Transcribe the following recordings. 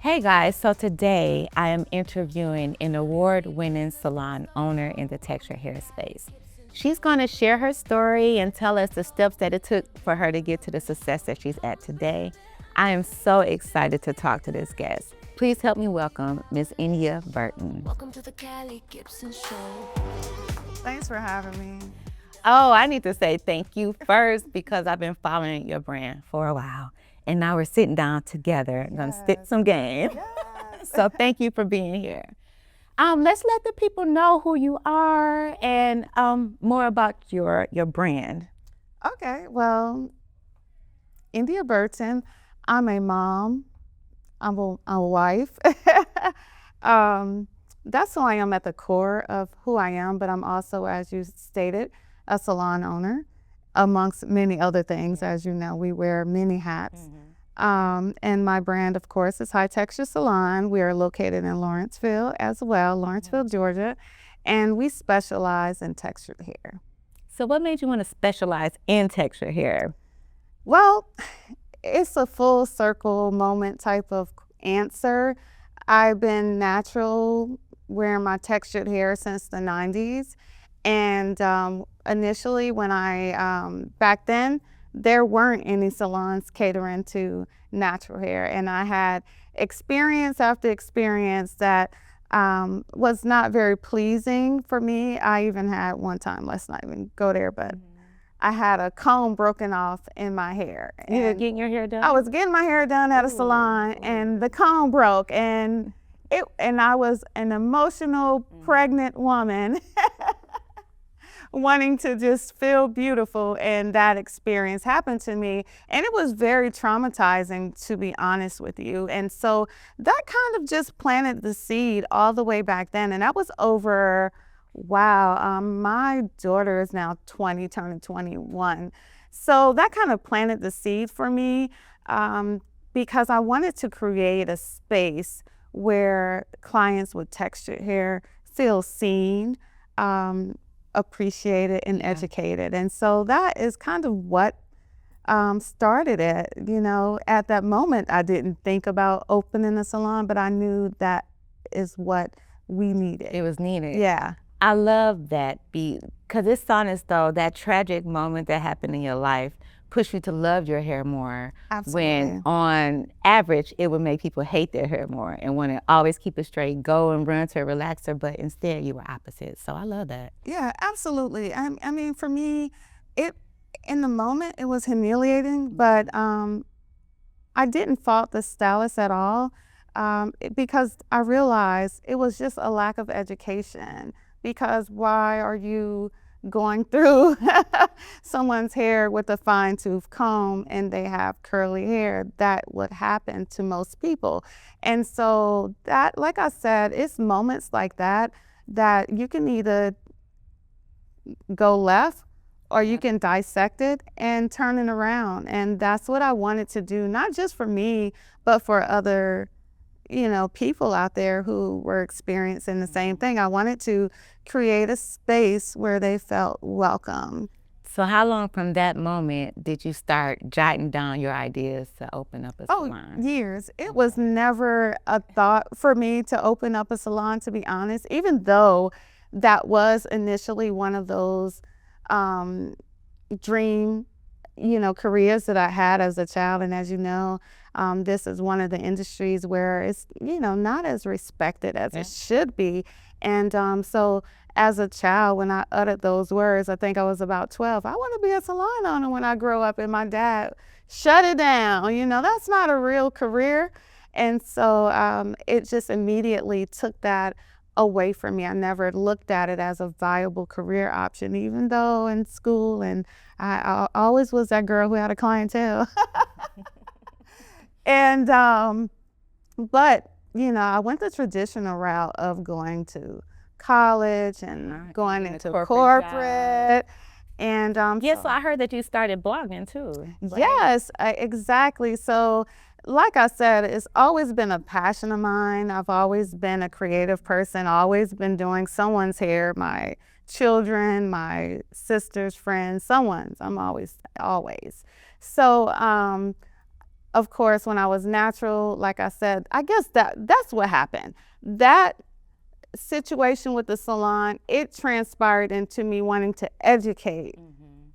Hey guys, so today I am interviewing an award-winning salon owner in the texture hair space. She's going to share her story and tell us the steps that it took for her to get to the success that she's at today. I am so excited to talk to this guest. Please help me welcome Miss Bertin. Welcome to the Cali Gipson Show. Thanks for having me. Oh, I need to say thank you first because I've been following your brand for a while. And now we're sitting down together and gonna spit some game. Yes. So thank you for being here. Let's let the people know who you are and more about your brand. Okay, well, India Bertin, I'm a mom, I'm a wife. That's who I am at the core of who I am, but I'm also, as you stated, a salon owner, amongst many other things. As you know, we wear many hats. And my brand, of course, is High Texture Salon. We are located in Lawrenceville as well, Lawrenceville, Georgia, and we specialize in textured hair. So what made you want to specialize in texture hair? Well, it's a full circle moment type of answer. I've been natural wearing my textured hair since the 90s. And initially when back then, there weren't any salons catering to natural hair. And I had experience after experience that was not very pleasing for me. I even had one time, let's not even go there, but I had a comb broken off in my hair. You were getting your hair done? I was getting my hair done at a salon and the comb broke and I was an emotional pregnant woman wanting to just feel beautiful, and that experience happened to me and it was very traumatizing, to be honest with you. And so that kind of just planted the seed all the way back then, and that was over, wow, my daughter is now 20, turning 21. So that kind of planted the seed for me because I wanted to create a space where clients with textured hair feel seen, appreciated, and educated. And so that is kind of what started it. You know, at that moment, I didn't think about opening a salon, but I knew that is what we needed. It was needed. Yeah. I love that beat because it sounds as though that tragic moment that happened in your life pushed you to love your hair more. Absolutely. When on average, it would make people hate their hair more and want to always keep it straight, go and run to a relaxer, but instead you were opposite. So I love that. Yeah, absolutely. I mean, for me, in the moment, it was humiliating, but I didn't fault the stylist at all because I realized it was just a lack of education. Because why are you going through someone's hair with a fine tooth comb and they have curly hair? That would happen to most people. And so that, like I said, it's moments like that that you can either go left or you can dissect it and turn it around. And that's what I wanted to do, not just for me, but for other people out there who were experiencing the same thing. I wanted to create a space where they felt welcome. So how long from that moment did you start jotting down your ideas to open up a salon? Oh, years. It was never a thought for me to open up a salon, to be honest, even though that was initially one of those dream careers that I had as a child. And as you know, this is one of the industries where it's, not as respected as it should be. And so as a child, when I uttered those words, I think I was about 12, I want to be a salon owner when I grow up. And my dad shut it down. That's not a real career. And so it just immediately took that away from me. I never looked at it as a viable career option, even though in school, and I always was that girl who had a clientele. And but I went the traditional route of going to college and going into corporate. And yes, so I heard that you started blogging too. Yes, exactly. So like I said, it's always been a passion of mine. I've always been a creative person, always been doing someone's hair, my children, my sister's friends, someone's. I'm always. So of course, when I was natural, like I said, I guess that's what happened. That situation with the salon, it transpired into me wanting to educate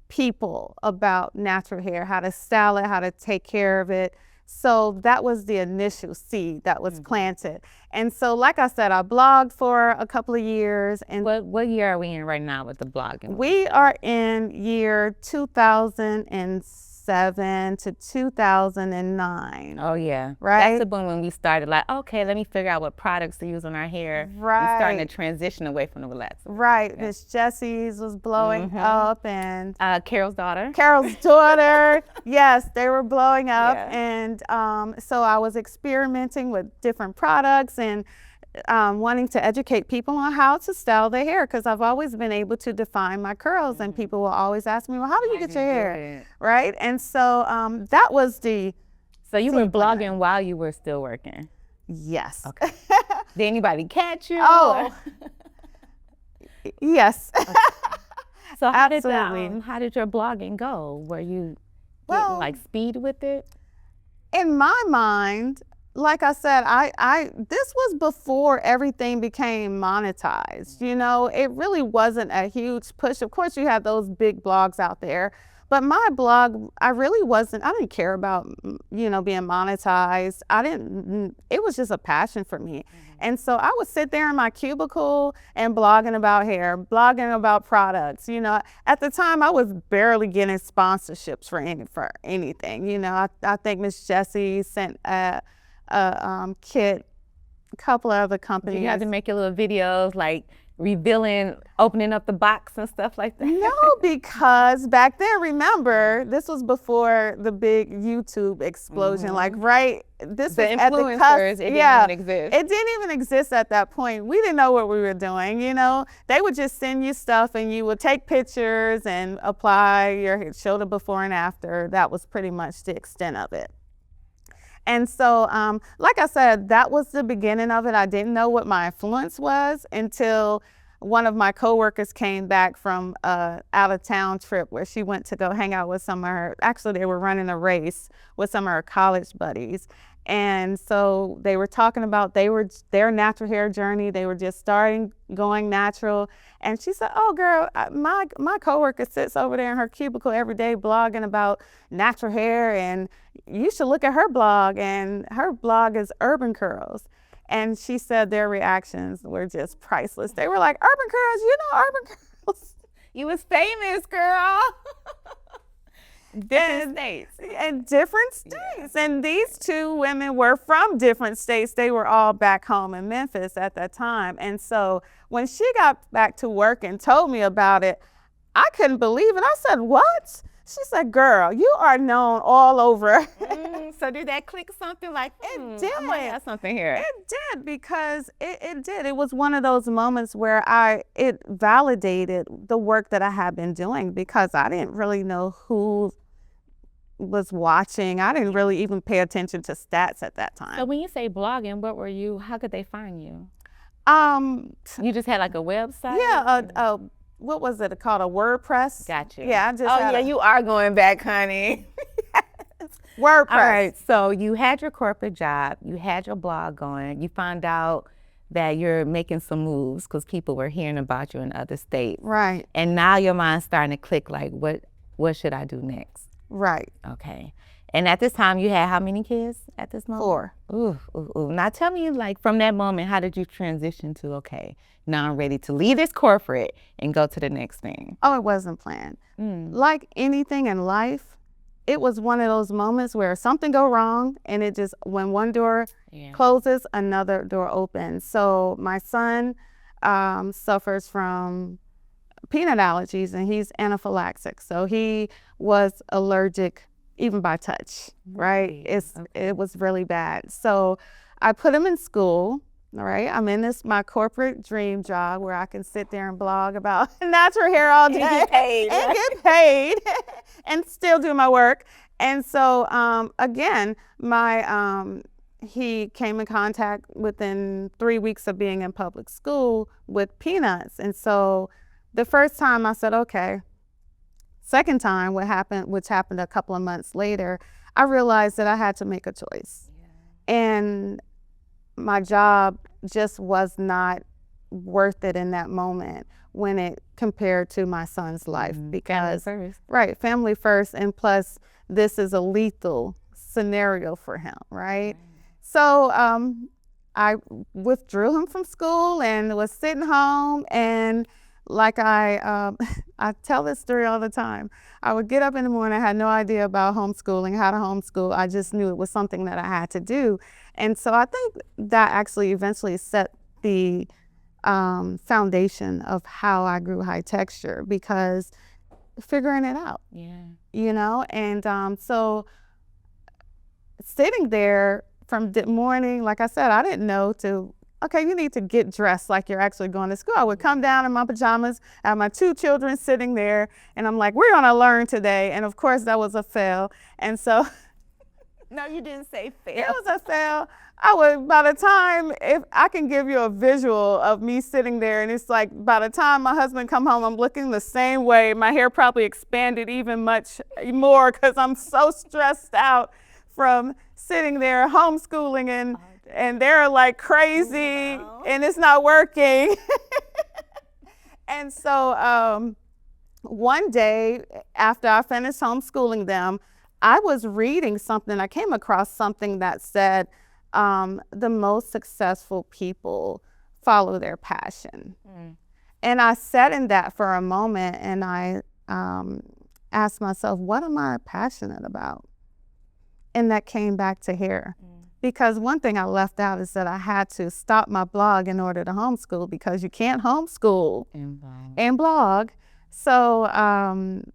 people about natural hair, how to style it, how to take care of it. So that was the initial seed that was planted. And so, like I said, I blogged for a couple of years. And What year are we in right now with the blogging? we are in year 2007 to 2009. Oh yeah, Right? That's the boom when we started. Like, okay, let me figure out what products to use on our hair. Right. And starting to transition away from the relaxer. Right. Miss Jessie's was blowing up, and Carol's daughter. Carol's daughter. Yes, they were blowing up. Yeah. And so I was experimenting with different products and wanting to educate people on how to style their hair, because I've always been able to define my curls, and people will always ask me, well, how do you get your hair? Right? And so that was the... So you were blogging while you were still working? Yes. Okay. Did anybody catch you? Oh, yes. So how did your blogging go? Were you getting like speed with it? In my mind, like I said, this was before everything became monetized. You know, it really wasn't a huge push. Of course, you have those big blogs out there, but my blog, I didn't care about, being monetized. It was just a passion for me. And so I would sit there in my cubicle and blogging about hair, blogging about products. You know, at the time I was barely getting sponsorships for anything. You know, I think Miss Jessie sent a kit, a couple of other companies. You had to make your little videos like revealing, opening up the box and stuff like that? No, because back then, remember, this was before the big YouTube explosion. Like, this The was at the influencers, cusp. it didn't even exist. It didn't even exist at that point. We didn't know what we were doing, you know. They would just send you stuff and you would take pictures and apply your show the before and after. That was pretty much the extent of it. And so, like I said, that was the beginning of it. I didn't know what my influence was until one of my coworkers came back from an out-of-town trip where she went to go hang out with some of her, actually they were running a race with some of her college buddies. And so they were talking about their natural hair journey. They were just going natural. And she said, oh girl, my coworker sits over there in her cubicle every day blogging about natural hair, and you should look at her blog, and her blog is Urban Curls. And she said their reactions were just priceless. They were like, Urban Curls, you know Urban Curls? You was famous, girl. Different states. And different states. And these two women were from different states. They were all back home in Memphis at that time. And so when she got back to work and told me about it, I couldn't believe it. I said, what? She said, girl, you are known all over. So did that click something like, it did. I might have something here. It did, because it did. It was one of those moments where it validated the work that I had been doing, because I didn't really know who was watching. I didn't really even pay attention to stats at that time. So when you say blogging, how could they find you? You just had like a website? Yeah, what was it called? A WordPress? Got you. Yeah, I just you are going back, honey. WordPress. All right, so you had your corporate job, you had your blog going, you found out that you're making some moves because people were hearing about you in other states. Right. And now your mind's starting to click, like, what should I do next? Right. Okay. And at this time, you had how many kids at this moment? 4. Ooh. Now tell me, like, from that moment, how did you transition to, okay, now I'm ready to leave this corporate and go to the next thing? Oh, it wasn't planned. Like anything in life, it was one of those moments where something go wrong, and it just, when one door closes, another door opens. So my son suffers from peanut allergies, and he's anaphylaxis. So he was allergic even by touch, right? It was really bad. So I put him in school, all right? I'm in my corporate dream job where I can sit there and blog about natural hair all day. And get paid and still do my work. And so, again, he came in contact within 3 weeks of being in public school with peanuts. And so the first time I said, okay. Second time, which happened a couple of months later, I realized that I had to make a choice. And my job just was not worth it in that moment when it compared to my son's life, because Family first. right, family first, and plus this is a lethal scenario for him, right? So I withdrew him from school and was sitting home, and like I tell this story all the time. I would get up in the morning. I had no idea about homeschooling, how to homeschool. I just knew it was something that I had to do. And so I think that actually eventually set the foundation of how I grew high texture, because figuring it out, and so sitting there from the morning, like I said, I didn't know okay, you need to get dressed like you're actually going to school. I would come down in my pajamas, I have my 2 children sitting there, and I'm like, we're going to learn today. And of course, that was a fail. And so No, you didn't say fail. it was a fail. By the time, if I can give you a visual of me sitting there, and it's like, by the time my husband come home, I'm looking the same way. My hair probably expanded even much more because I'm so stressed out from sitting there homeschooling, and they're like crazy and it's not working. And so one day after I finished homeschooling them, I was reading something. I came across something that said the most successful people follow their passion. And I sat in that for a moment, and I asked myself, what am I passionate about? And that came back to hair. Because one thing I left out is that I had to stop my blog in order to homeschool, because you can't homeschool and blog. So in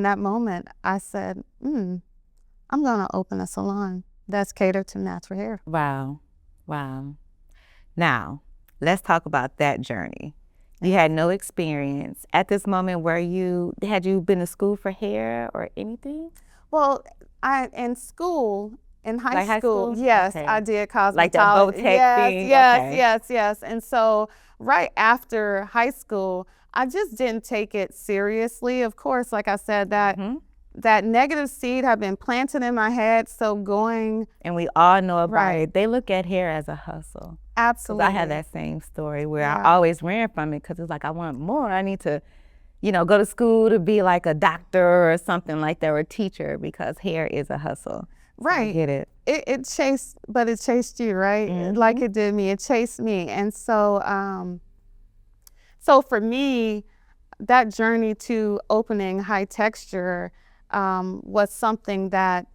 that moment, I said, I'm going to open a salon that's catered to natural hair. Wow. Now, let's talk about that journey. You had no experience. At this moment, had you been to school for hair or anything? Well, in high school, yes, okay. I did cosmetology. Like the Votech thing? Yes. And so right after high school, I just didn't take it seriously. Of course, like I said, that negative seed had been planted in my head. So and we all know about right. it. They look at hair as a hustle. Absolutely. I had that same story where I always ran from it because it's like, I want more. I need to, go to school to be like a doctor or something like that, or a teacher, because hair is a hustle. Right. I get it. It chased you, right? Like it did me. It chased me. And so, so for me, that journey to opening high texture was something that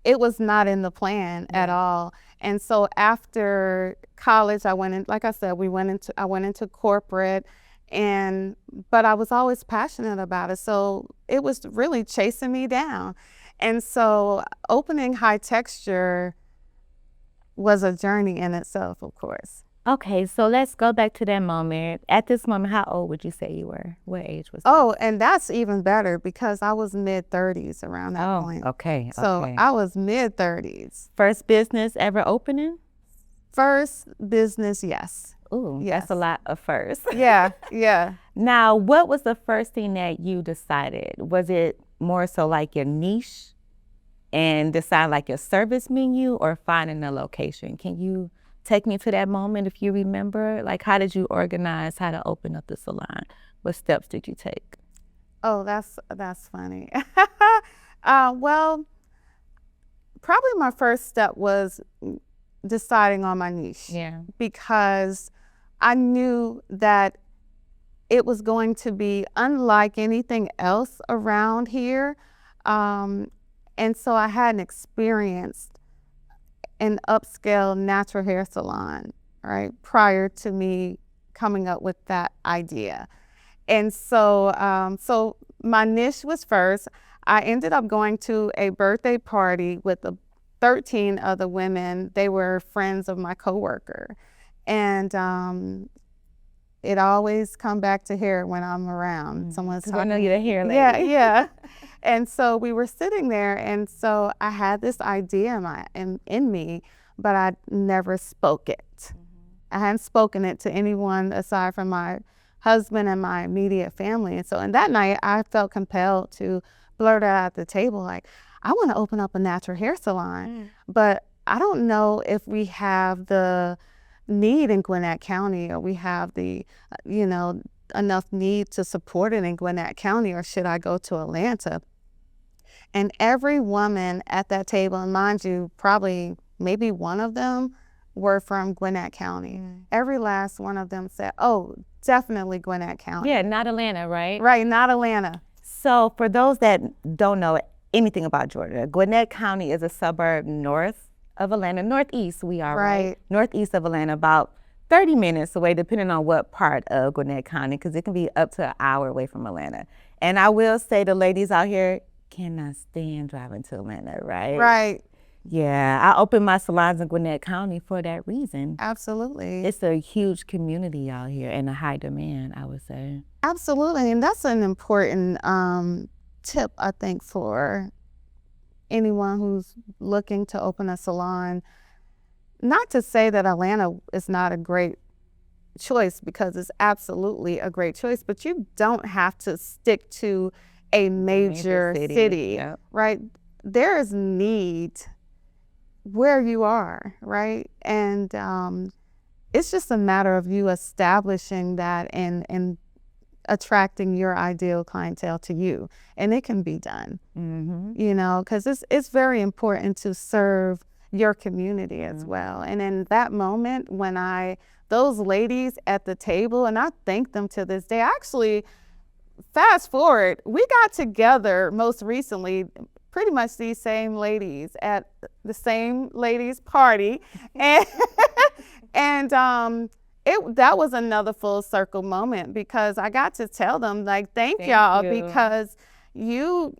it was not in the plan at all. And so after college, I went in, like I said, I went into corporate, but I was always passionate about it. So it was really chasing me down. And so opening high texture was a journey in itself, of course. Okay, so let's go back to that moment. At this moment, how old would you say you were? What age was that? Oh, and that's even better, because I was mid-30s around that point. Okay. So I was mid-30s. First business ever opening? First business, yes. Ooh, yes. That's a lot of first. Yeah. Now, what was the first thing that you decided? Was it more so like your niche and decide like your service menu, or finding a location? Can you take me to that moment if you remember? Like, how did you organize how to open up the salon? What steps did you take? Oh, that's funny. Well, probably my first step was deciding on my niche. Yeah. Because I knew that it was going to be unlike anything else around here. And so I hadn't experienced an upscale natural hair salon, right, prior to me coming up with that idea. And so, so my niche was first. I ended up going to a birthday party with 13 other women. They were friends of my coworker. And it always come back to hair when I'm around. Someone's talking. I know you're a hair lady. Yeah. And so we were sitting there, and so I had this idea in me, but I never spoke it. I hadn't spoken it to anyone aside from my husband and my immediate family. And so in that night, I felt compelled to blurt out at the table, like, I want to open up a natural hair salon, but I don't know if we have the need in Gwinnett County, or we have the, enough need to support it in Gwinnett County, or should I go to Atlanta? And every woman at that table, and mind you, probably maybe one of them were from Gwinnett County. Every last one of them said, oh, definitely Gwinnett County. Yeah, not Atlanta, right? Right, not Atlanta. So for those that don't know anything about Georgia, Gwinnett County is a suburb north of Atlanta, northeast we are, right? Northeast of Atlanta, about 30 minutes away, depending on what part of Gwinnett County, because it can be up to an hour away from Atlanta. And I will say the ladies out here cannot stand driving to Atlanta, right? Right. Yeah, I opened my salons in Gwinnett County for that reason. Absolutely. It's a huge community out here and a high demand, I would say. Absolutely, and that's an important tip, I think, for anyone who's looking to open a salon. Not to say that Atlanta is not a great choice, because it's absolutely a great choice, but you don't have to stick to a major city, yep. Right? There is need where you are, right? And it's just a matter of you establishing that and attracting your ideal clientele to you, and it can be done. Because it's very important to serve your community as well. And in that moment, when those ladies at the table, and I thank them to this day. Actually, fast forward, we got together most recently, pretty much these same ladies at the same ladies party, and that was another full circle moment, because I got to tell them, like, thank y'all, because you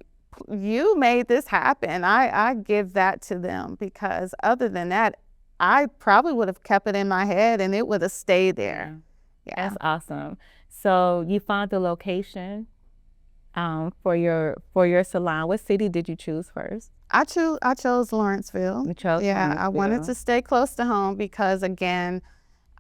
made this happen. I give that to them, because other than that, I probably would have kept it in my head and it would have stayed there. Yeah. That's awesome. So you found the location for your salon. What city did you choose first? I chose Lawrenceville. You chose Lawrenceville. I wanted to stay close to home, because again,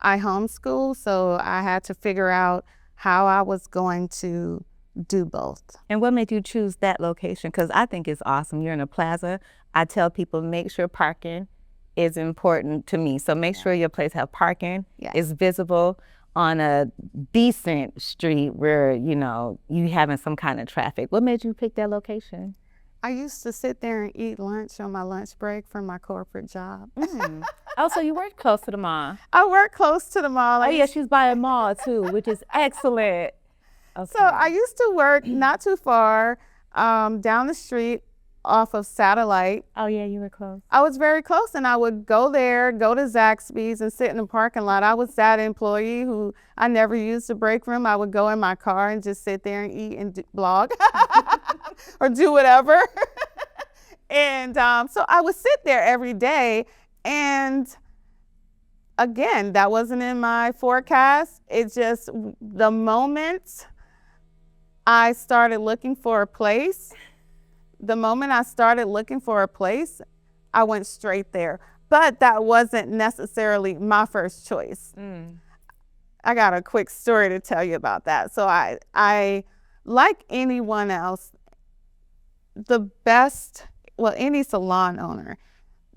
I homeschool, so I had to figure out how I was going to do both. And what made you choose that location? Because I think it's awesome. You're in a plaza. I tell people, make sure parking is important to me. So make sure your place have parking, is visible on a decent street where, you having some kind of traffic. What made you pick that location? I used to sit there and eat lunch on my lunch break from my corporate job. Oh, so you work close to the mall. I work close to the mall. Oh, yeah, she's by a mall too, which is excellent. Okay. So I used to work not too far down the street off of Satellite. Oh, yeah, you were close. I was very close, and I would go to Zaxby's and sit in the parking lot. I was that employee who I never used the break room. I would go in my car and just sit there and eat and blog or do whatever. And so I would sit there every day, and again, that wasn't in my forecast. It's just the moment I started looking for a place, I went straight there. But that wasn't necessarily my first choice. I got a quick story to tell you about that. So I like anyone else, any salon owner,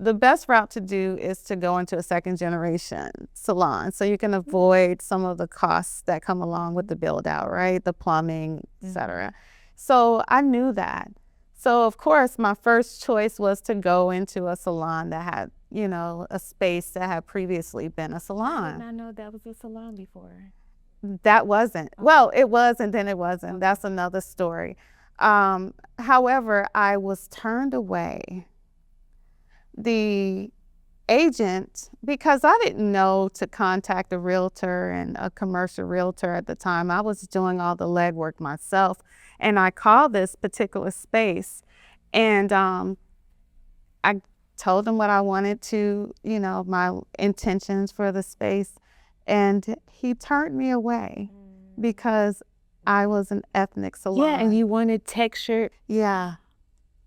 the best route to do is to go into a second generation salon, so you can avoid some of the costs that come along with the build out, right? The plumbing, etc. So I knew that. So of course, my first choice was to go into a salon that had, a space that had previously been a salon. I did not know that was a salon before. That wasn't. Okay. Well, it was, and then it wasn't. Okay. That's another story. However, I was turned away. The agent, because I didn't know to contact a realtor and a commercial realtor at the time. I was doing all the legwork myself, and I called this particular space, and I told him what I wanted to, my intentions for the space, and he turned me away because I was an ethnic salon. Yeah, and you wanted texture. Yeah.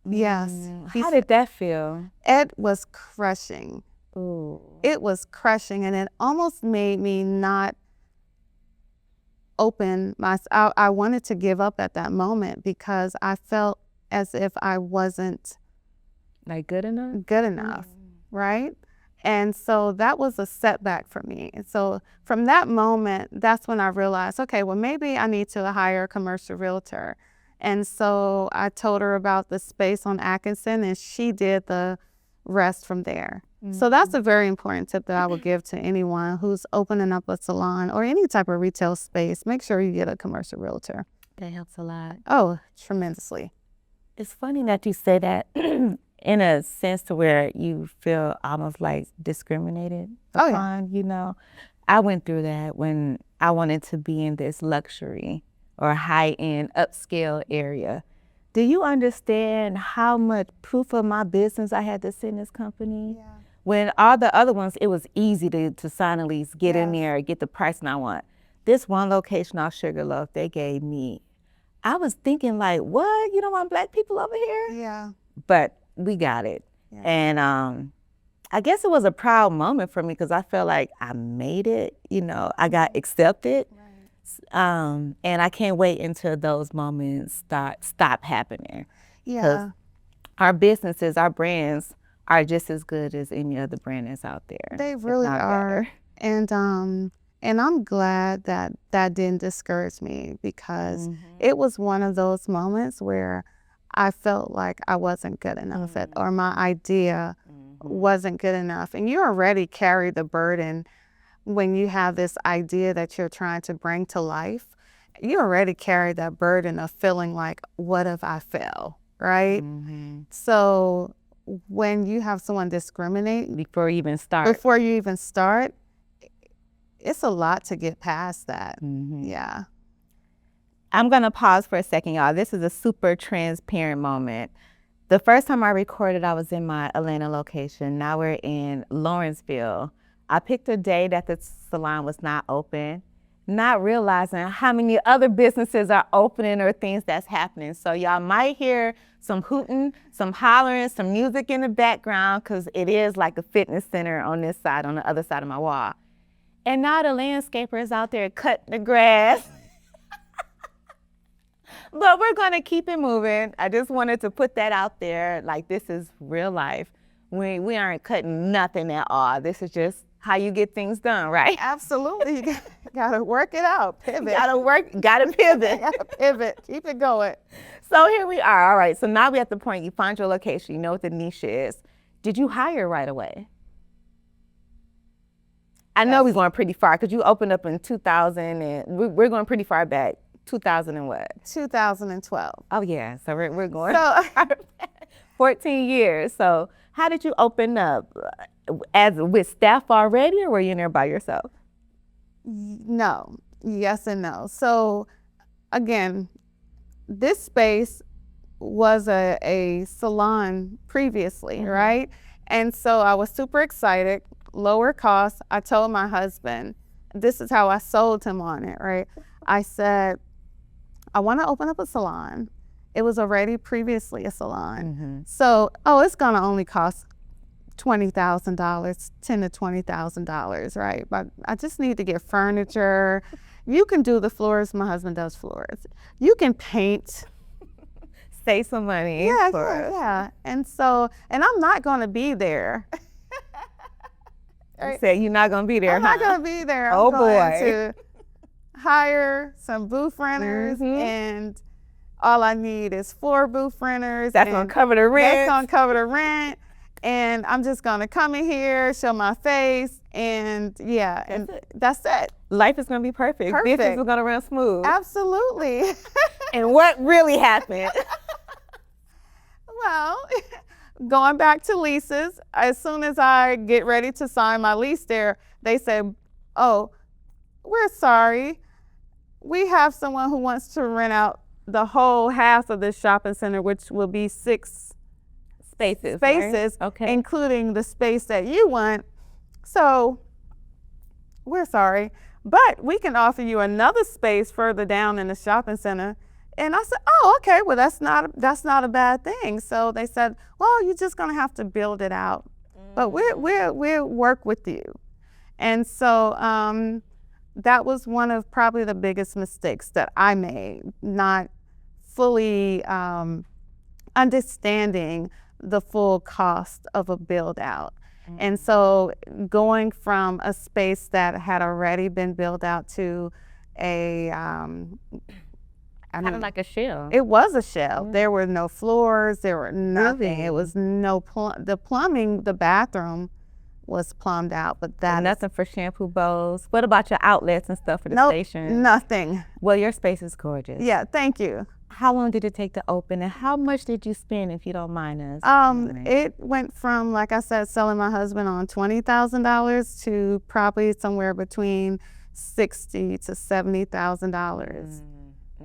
Yes. How did that feel? It was crushing. Ooh. It was crushing, and it almost made me not open I wanted to give up at that moment, because I felt as if I wasn't Like good enough? good enough, right? And so that was a setback for me. And so from that moment, that's when I realized, okay, well, maybe I need to hire a commercial realtor. And so I told her about the space on Atkinson, and she did the rest from there. So that's a very important tip that I would give to anyone who's opening up a salon or any type of retail space. Make sure you get a commercial realtor. That helps a lot. Oh, tremendously. It's funny that you say that in a sense to where you feel almost like discriminated Oh, yeah. upon, you know. I went through that when I wanted to be in this luxury or high-end upscale area. Do you understand how much proof of my business I had to send this company? Yeah. When all the other ones, it was easy to sign a lease, get in Yes. there, get the pricing I want. This one location off Sugarloaf, they gave me, I was thinking like, what? You don't want Black people over here? Yeah. But we got it. Yeah. And I guess it was a proud moment for me because I felt like I made it, you know, I got accepted. Right. And I can't wait until those moments stop happening. Yeah. Our businesses, our brands are just as good as any other brand that's out there. They if really not are. better. And I'm glad that that didn't discourage me because it was one of those moments where I felt like I wasn't good enough or my idea wasn't good enough. And you already carry the burden when you have this idea that you're trying to bring to life. You already carry that burden of feeling like, what if I fail, right? So when you have someone discriminate Before you even start. It's a lot to get past that. Mm-hmm. Yeah. I'm going to pause for a second, y'all. This is a super transparent moment. The first time I recorded, I was in my Atlanta location. Now we're in Lawrenceville. I picked a day that the salon was not open, not realizing how many other businesses are opening or things that's happening. So y'all might hear some hooting, some hollering, some music in the background because it is like a fitness center on this side, on the other side of my wall. And now the landscaper is out there cutting the grass. But we're going to keep it moving. I just wanted to put that out there. Like, this is real life. We aren't cutting nothing at all. This is just how you get things done, right? Absolutely. You gotta work it out. Pivot. Gotta pivot. Gotta pivot. Keep it going. So here we are. All right. So now we're at the point you find your location. You know what the niche is. Did you hire right away? I know we're going pretty far because you opened up in 2000 and we're going pretty far back. 2000 and what? 2012. Oh yeah, so we're going So 14 years. So how did you open up? As with staff already, or were you in there by yourself? no, yes and no. So again, this space was a salon previously, right? And so I was super excited, lower cost. I told my husband, this is how I sold him on it, right? I said, I want to open up a salon. It was already previously a salon. So, it's going to only cost $20,000, $10,000 to $20,000, right? But I just need to get furniture. You can do the floors. My husband does floors. You can paint. Save some money. Yeah. And I'm not going to be there. You said you're not going to be there, I'm not going to be there. Oh, I'm going boy. to hire some booth renters, and all I need is 4 booth renters. That's going to cover the rent. That's going to cover the rent. And I'm just going to come in here, show my face, and that's it. Life is going to be perfect. Business is going to run smooth. Absolutely. And what really happened? Well, going back to leases, as soon as I get ready to sign my lease there, they said, oh, we're sorry. We have someone who wants to rent out the whole half of this shopping center, which will be 6 spaces, right? Okay. Including the space that you want. So we're sorry, but we can offer you another space further down in the shopping center. And I said, oh, okay, well, that's not a bad thing. So they said, well, you're just gonna have to build it out, but we'll work with you. And so that was one of probably the biggest mistakes that I made, not fully understanding the full cost of a build out. And so going from a space that had already been built out to a Kind of like a shell. it was a shell. There were no floors, there were nothing. It was no the plumbing, the bathroom was plumbed out, but that nothing for shampoo bowls. What about your outlets and stuff for the station? Nothing. Well, your space is gorgeous. Yeah, thank you. How long did it take to open, and how much did you spend, if you don't mind us? It went from, like I said, selling my husband on $20,000 to probably somewhere between $60,000 to $70,000.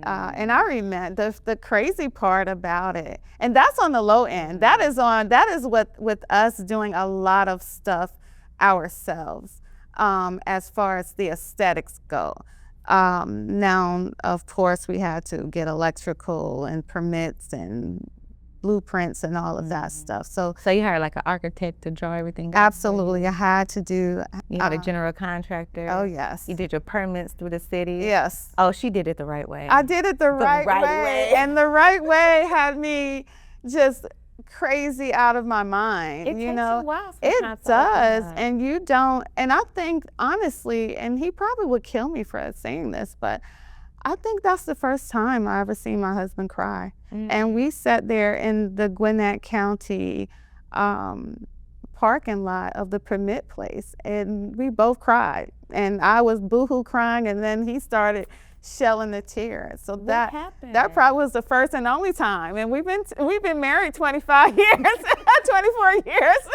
And I remember the crazy part about it, and that's on the low end. That is what with us doing a lot of stuff ourselves, as far as the aesthetics go. Now, of course, we had to get electrical and permits and blueprints and all of that stuff. So you hired like an architect to draw everything out? Absolutely, I had to do. You had a general contractor? Oh, yes. You did your permits through the city? Yes. Oh, she did it the right way. I did it the right way. And the right way had me just crazy out of my mind. It takes a while It sometimes to does. open up. And you don't, and I think honestly, and he probably would kill me for saying this, but I think that's the first time I ever seen my husband cry. And we sat there in the Gwinnett County parking lot of the permit place, and we both cried. And I was boohoo crying, and then he started shelling the tears. So that probably was the first and only time. And we've been married 25 years, 24 years.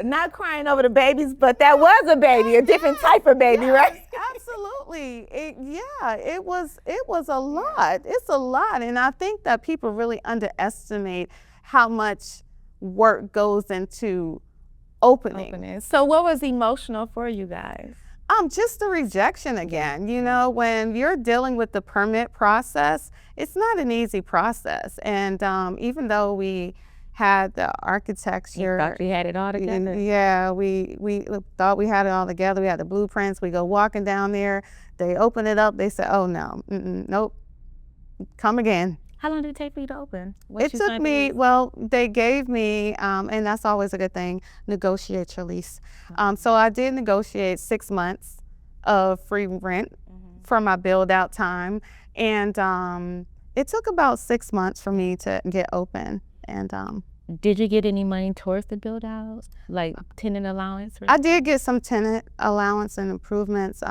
Not crying over the babies, but that was a baby, a different type of baby, right? Absolutely. It was a lot. It's a lot. And I think that people really underestimate how much work goes into opening. So what was emotional for you guys? Just the rejection again. You know, when you're dealing with the permit process, it's not an easy process. And even though we had the architecture. You thought you had it all together? Yeah, we thought we had it all together. We had the blueprints. We go walking down there. They open it up. They said, oh, no, nope, come again. How long did it take for you to open? It took me, well, they gave me, and that's always a good thing, negotiate your lease. So I did negotiate 6 months of free rent for my build out time. And it took about 6 months for me to get open. And did you get any money towards the build out, like tenant allowance? I did get some tenant allowance and improvements.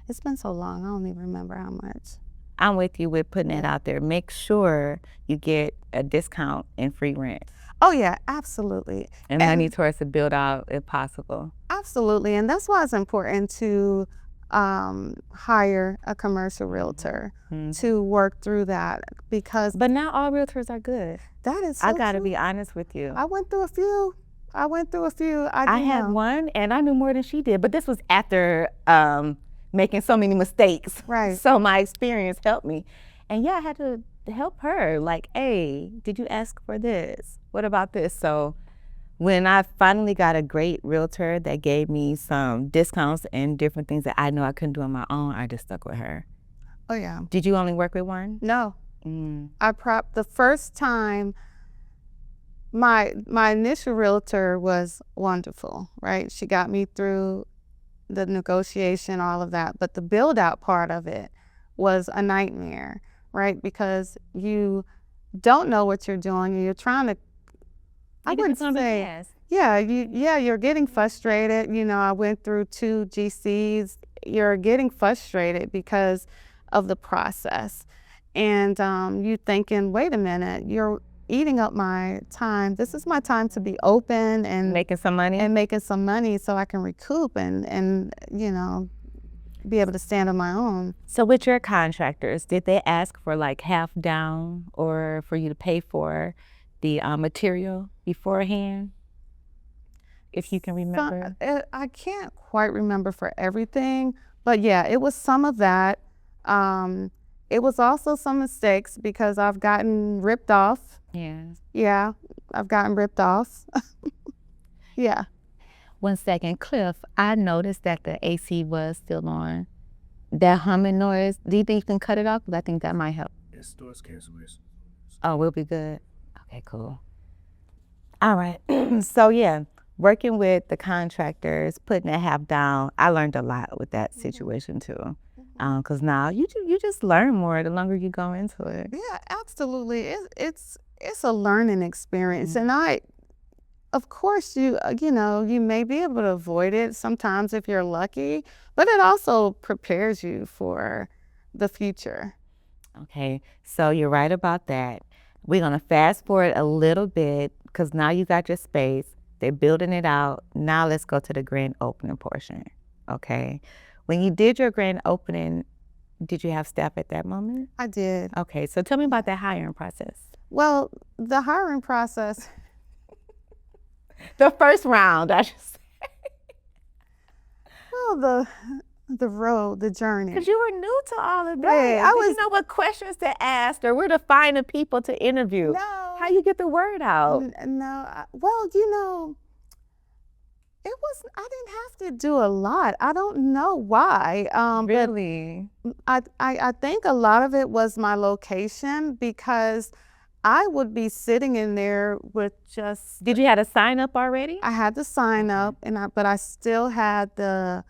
It's been so long, I don't even remember how much. I'm with you with putting it out there. Make sure you get a discount and free rent. Oh yeah, absolutely. And money towards the build out if possible. Absolutely, and that's why it's important to hire a commercial realtor to work through that, because. But not all realtors are good. That is so I gotta true. be honest with you. I went through a few. I had one, and I knew more than she did. But this was after making so many mistakes. Right. So my experience helped me. And yeah, I had to help her. Like, hey, did you ask for this? What about this? So when I finally got a great realtor that gave me some discounts and different things that I know I couldn't do on my own, I just stuck with her. Oh yeah. Did you only work with one? No. The first time, my initial realtor was wonderful, right? She got me through the negotiation, all of that. But the build out part of it was a nightmare, right? Because you don't know what you're doing and you're trying to, I wouldn't say, you're getting frustrated. You know, I went through 2 GCs. You're getting frustrated because of the process. And you thinking, wait a minute, you're eating up my time. This is my time to be open and making some money so I can recoup and you know, be able to stand on my own. So with your contractors, did they ask for like half down or for you to pay for the material beforehand? If you can remember. I can't quite remember for everything, but yeah, it was some of that. It was also some mistakes because I've gotten ripped off. Yeah, I've gotten ripped off. Yeah. 1 second, Cliff, I noticed that the AC was still on. That humming noise, do you think you can cut it off? Because I think that might help. It's noise cancellation. Oh, we'll be good. Okay. Okay, cool. All right. So yeah, working with the contractors, putting that half down, I learned a lot with that situation too. Because now you just learn more the longer you go into it. Yeah, absolutely. It's a learning experience, and of course, you may be able to avoid it sometimes if you're lucky, but it also prepares you for the future. Okay, so you're right about that. We're gonna fast forward a little bit because now you got your space. They're building it out. Now let's go to the grand opening portion. Okay. When you did your grand opening, did you have staff at that moment? I did. Okay, so tell me about that hiring process. Well, the hiring process, The first round, I should say. well, the road, the journey. Because you were new to all of that. Right, Did you know what questions to ask or where to find the people to interview? No. How you get the word out? No. Well, I didn't have to do a lot. I don't know why. Really? But I think a lot of it was my location because I would be sitting in there with just. Did you have to sign up already? I had to sign up, but I still had the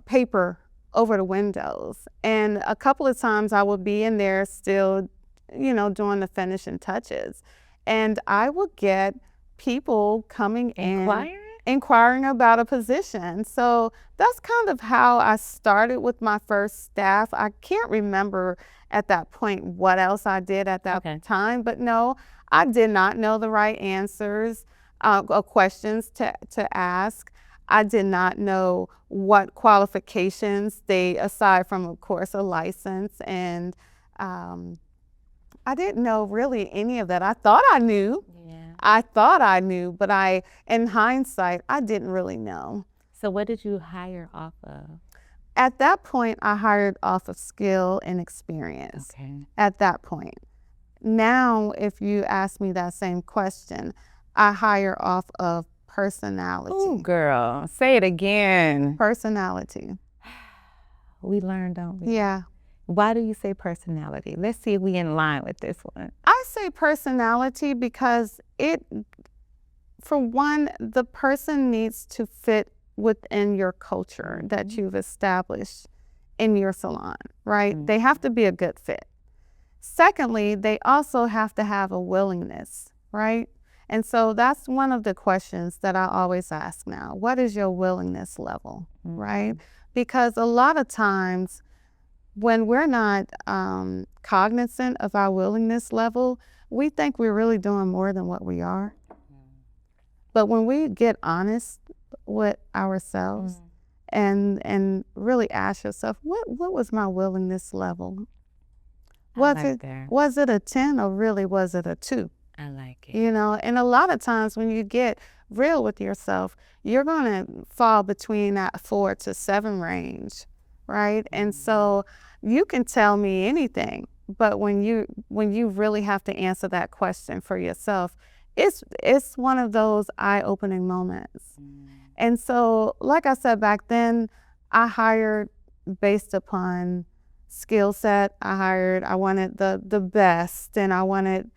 paper over the windows. And a couple of times I would be in there still, doing the finishing touches. And I would get people coming in inquiring about a position. So that's kind of how I started with my first staff. I can't remember at that point what else I did at that time, but no, I did not know the right answers or questions to ask. I did not know what qualifications aside from, of course, a license. And I didn't know really any of that. I thought I knew. But in hindsight, I didn't really know. So what did you hire off of? At that point, I hired off of skill and experience. Okay. At that point. Now, if you ask me that same question, I hire off of personality. Oh, girl, say it again. Personality. We learned, don't we? Yeah. Why do you say personality? Let's see if we in line with this one. I say personality because for one, the person needs to fit within your culture that you've established in your salon, right? They have to be a good fit. Secondly, they also have to have a willingness, right? And so that's one of the questions that I always ask now. What is your willingness level, right? Because a lot of times when we're not cognizant of our willingness level, we think we're really doing more than what we are. But when we get honest with ourselves and really ask yourself, what was my willingness level? Was it a 10 or really was it a 2? I like it. And a lot of times when you get real with yourself, you're going to fall between that 4 to 7 range, right? And so you can tell me anything, but when you really have to answer that question for yourself, it's one of those eye-opening moments. And so, like I said, back then, I hired based upon skill set. I wanted the best, and I wanted,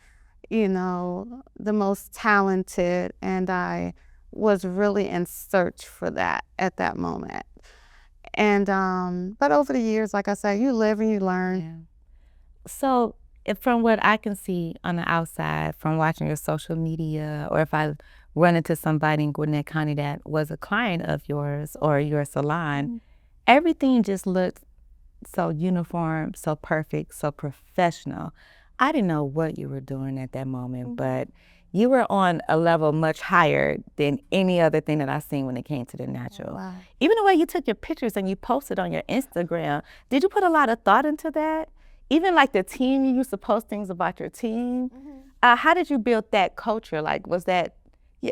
the most talented, and I was really in search for that at that moment. And but over the years, like I said, you live and you learn. Yeah. So from what I can see on the outside, from watching your social media, or if I run into somebody in Gwinnett County that was a client of yours or your salon, everything just looked so uniform, so perfect, so professional. I didn't know what you were doing at that moment, but you were on a level much higher than any other thing that I've seen when it came to the natural. Wow. Even the way you took your pictures and you posted on your Instagram, did you put a lot of thought into that? Even like the team, you used to post things about your team. How did you build that culture? Like, was that,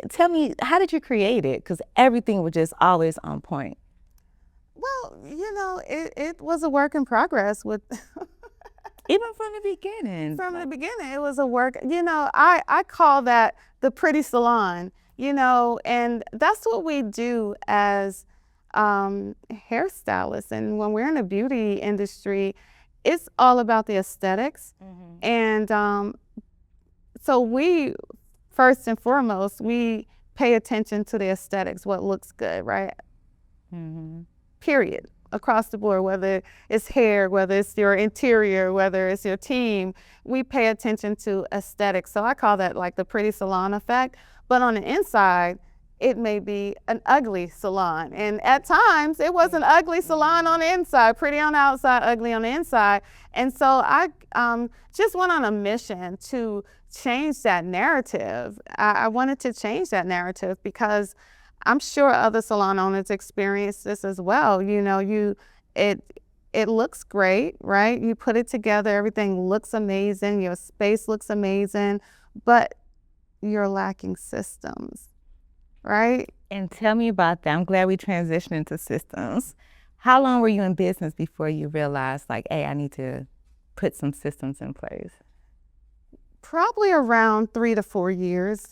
tell me, how did you create it? Because everything was just always on point. Well, it was a work in progress with. Even from the beginning. From the beginning, it was a work. I call that the pretty salon, and that's what we do as hairstylists. And when we're in the beauty industry, it's all about the aesthetics. And So we, first and foremost, we pay attention to the aesthetics, what looks good, right? Period. Across the board, whether it's hair, whether it's your interior, whether it's your team, we pay attention to aesthetics. So I call that like the pretty salon effect. But on the inside, it may be an ugly salon. And at times, it was an ugly salon on the inside, pretty on the outside, ugly on the inside. And so I just went on a mission to change that narrative. I wanted to change that narrative because I'm sure other salon owners experience this as well. You know, it looks great, right? You put it together, everything looks amazing, your space looks amazing, but you're lacking systems, right? And tell me about that. I'm glad we transitioned into systems. How long were you in business before you realized, like, hey, I need to put some systems in place? Probably around 3 to 4 years.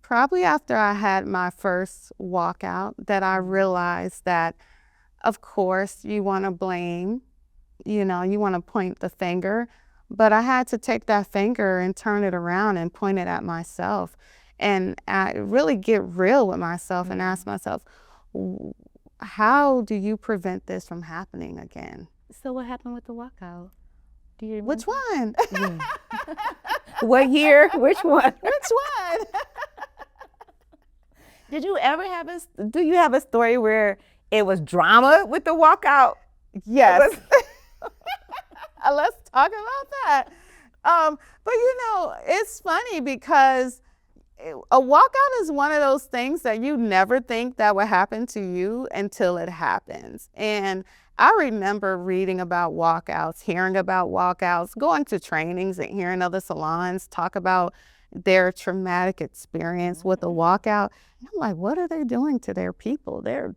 Probably after I had my first walkout that I realized that, of course, you want to blame, you know, you want to point the finger, but I had to take that finger and turn it around and point it at myself. And I really get real with myself and ask myself, how do you prevent this from happening again? So what happened with the walkout? Do you remember? Which one? What year? Which one? Which one? Did you ever do you have a story where it was drama with the walkout? Yes. Let's talk about that. But you know, it's funny because a walkout is one of those things that you never think that would happen to you until it happens. And I remember reading about walkouts, hearing about walkouts, going to trainings and hearing other salons talk about their traumatic experience with a walkout. And I'm like, what are they doing to their people? That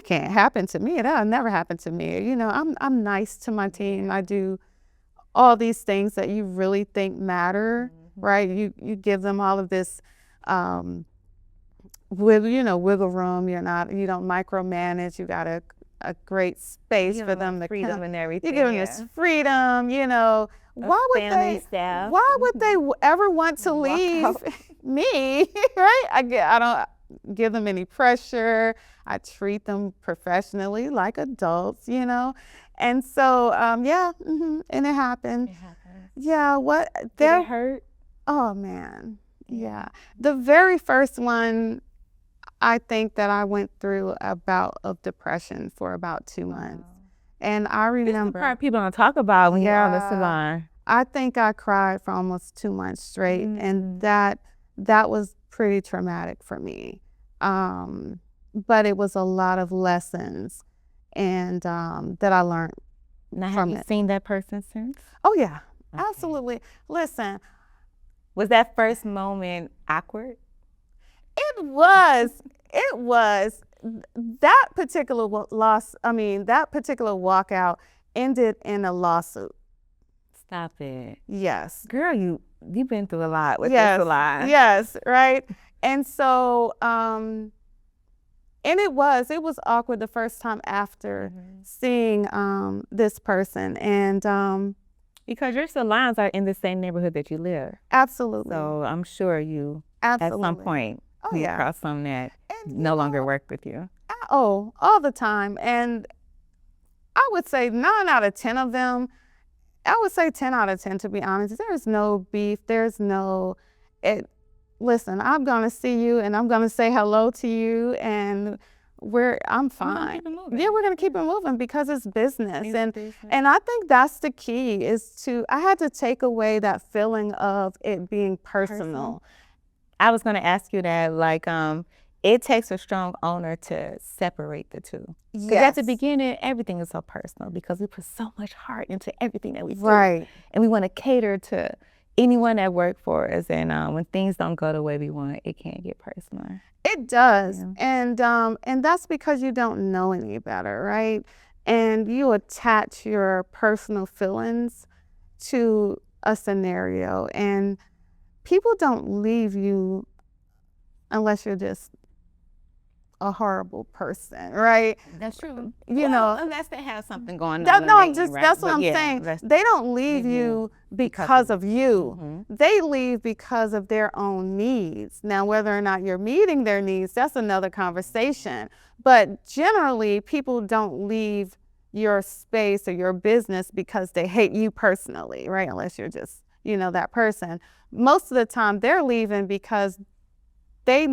can't happen to me. That'll never happen to me. You know, I'm nice to my team. I do all these things that you really think matter, right? You give them all of this wiggle room. You don't micromanage. You got a great space for them to freedom and everything. You give them this freedom, you know. Why would they ever want to leave me, right? I don't give them any pressure. I treat them professionally like adults, you know. And so, and it happened. Yeah, Did it hurt? Oh, man. Yeah. The very first one, I think that I went through a bout of depression for about 2 months. And I remember. This is the part people don't talk about when you're on the salon. I think I cried for almost 2 months straight. And that was pretty traumatic for me. But it was a lot of lessons and that I learned Now, from have you it. seen that person since? Oh, yeah. Okay. Absolutely. Listen. Was that first moment awkward? It was. That particular that particular walkout ended in a lawsuit. Stop it. Yes. Girl, you've been through a lot with this salon. Yes, right. And so, and it was awkward the first time after seeing this person. And because your salons are in the same neighborhood that you live. Absolutely. So I'm sure you Absolutely. at some point come across someone that no longer worked with you. Oh, all the time. And I would say 9 out of 10 of them, I would say 10 out of 10, to be honest. There's no beef. Listen, I'm going to see you and I'm going to say hello to you and I'm fine. Yeah, we're going to keep it moving because it's business. And I think that's the key I had to take away that feeling of it being personal. I was going to ask you that, like, it takes a strong owner to separate the two. Because at the beginning, everything is so personal because we put so much heart into everything that we do. Right. And we want to cater to anyone that works for us. And when things don't go the way we want, it can get personal. It does. Yeah. And that's because you don't know any better, right? And you attach your personal feelings to a scenario. And people don't leave you unless you're just a horrible person, right? That's true. You know, unless they have something going that, on. no, lately, right? that's what But I'm yeah, saying. that's- They don't leave leave you you because because of you. Mhm. They leave because of their own needs. Now, whether or not you're meeting their needs, that's another conversation. But generally, people don't leave your space or your business because they hate you personally, right? Unless you're just, you know, that person. Most of the time, they're leaving because they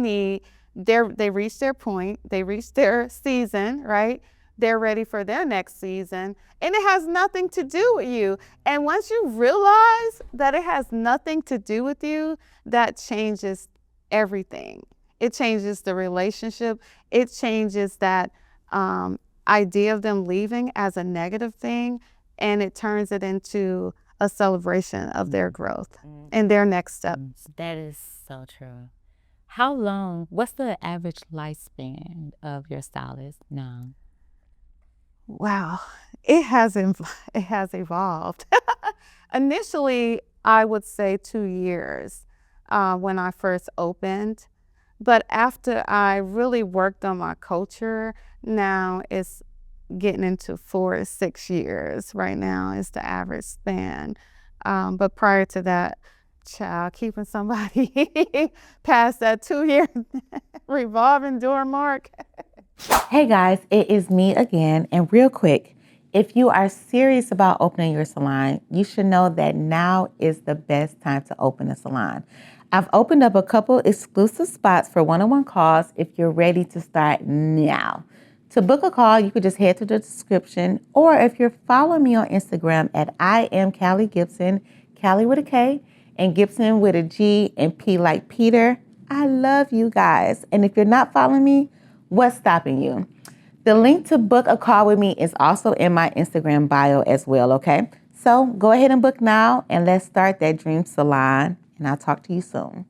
reached their point, they reached their season, right? They're ready for their next season, and it has nothing to do with you. And once you realize that it has nothing to do with you, that changes everything. It changes the relationship. It changes that idea of them leaving as a negative thing, and it turns it into a celebration of their growth and their next steps. That is so true. How long, what's the average lifespan of your stylist now? Wow, it has evolved. Initially, I would say 2 years when I first opened, but after I really worked on my culture, now it's getting into 4 to 6 years. Right now is the average span. But prior to that, child, keeping somebody past that 2-year revolving door mark. Hey guys, it is me again. And real quick, if you are serious about opening your salon, you should know that now is the best time to open a salon. I've opened up a couple exclusive spots for one-on-one calls if you're ready to start now. To book a call, you could just head to the description, or if you're following me on Instagram at I am Callie Gipson, Callie with a K, and Gipson with a G and P like Peter. I love you guys. And if you're not following me, what's stopping you? The link to book a call with me is also in my Instagram bio as well, okay? So go ahead and book now, and let's start that dream salon, and I'll talk to you soon.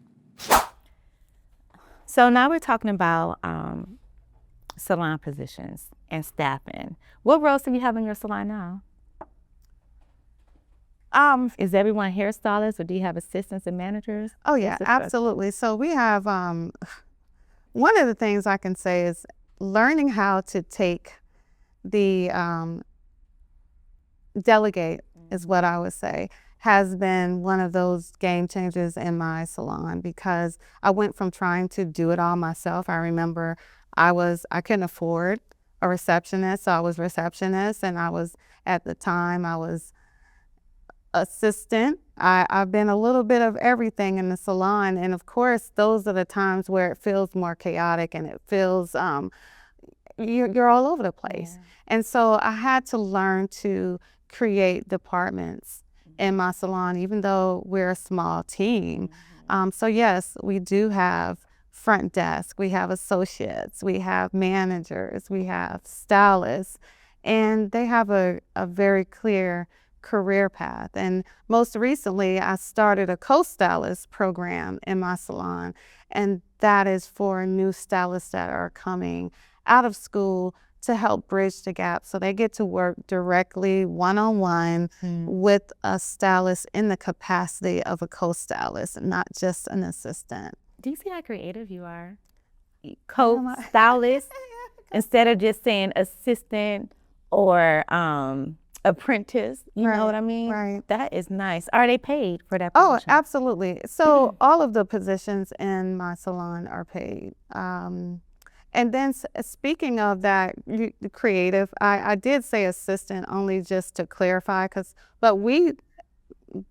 So now we're talking about salon positions and staffing. What roles do you have in your salon now? Is everyone hairstylists, or do you have assistants and managers? Oh yeah, absolutely. So we have one of the things I can say is learning how to take the delegate is what I would say has been one of those game changers in my salon, because I went from trying to do it all myself. I remember I couldn't afford a receptionist, so I was receptionist, and I was assistant. I've been a little bit of everything in the salon, and of course those are the times where it feels more chaotic and it feels you're all over the place. Yeah. And so I had to learn to create departments in my salon, even though we're a small team. So yes, we do have front desk, we have associates, we have managers, we have stylists, and they have a very clear career path. And most recently, I started a co-stylist program in my salon, and that is for new stylists that are coming out of school to help bridge the gap, so they get to work directly one-on-one with a stylist in the capacity of a co-stylist, and not just an assistant. Do you see how creative you are? Co-stylist instead of just saying assistant or apprentice, you know what I mean? Right. That is nice. Are they paid for that position? Oh, absolutely. So all of the positions in my salon are paid. And then speaking of that, the creative, I did say assistant only just to clarify, but we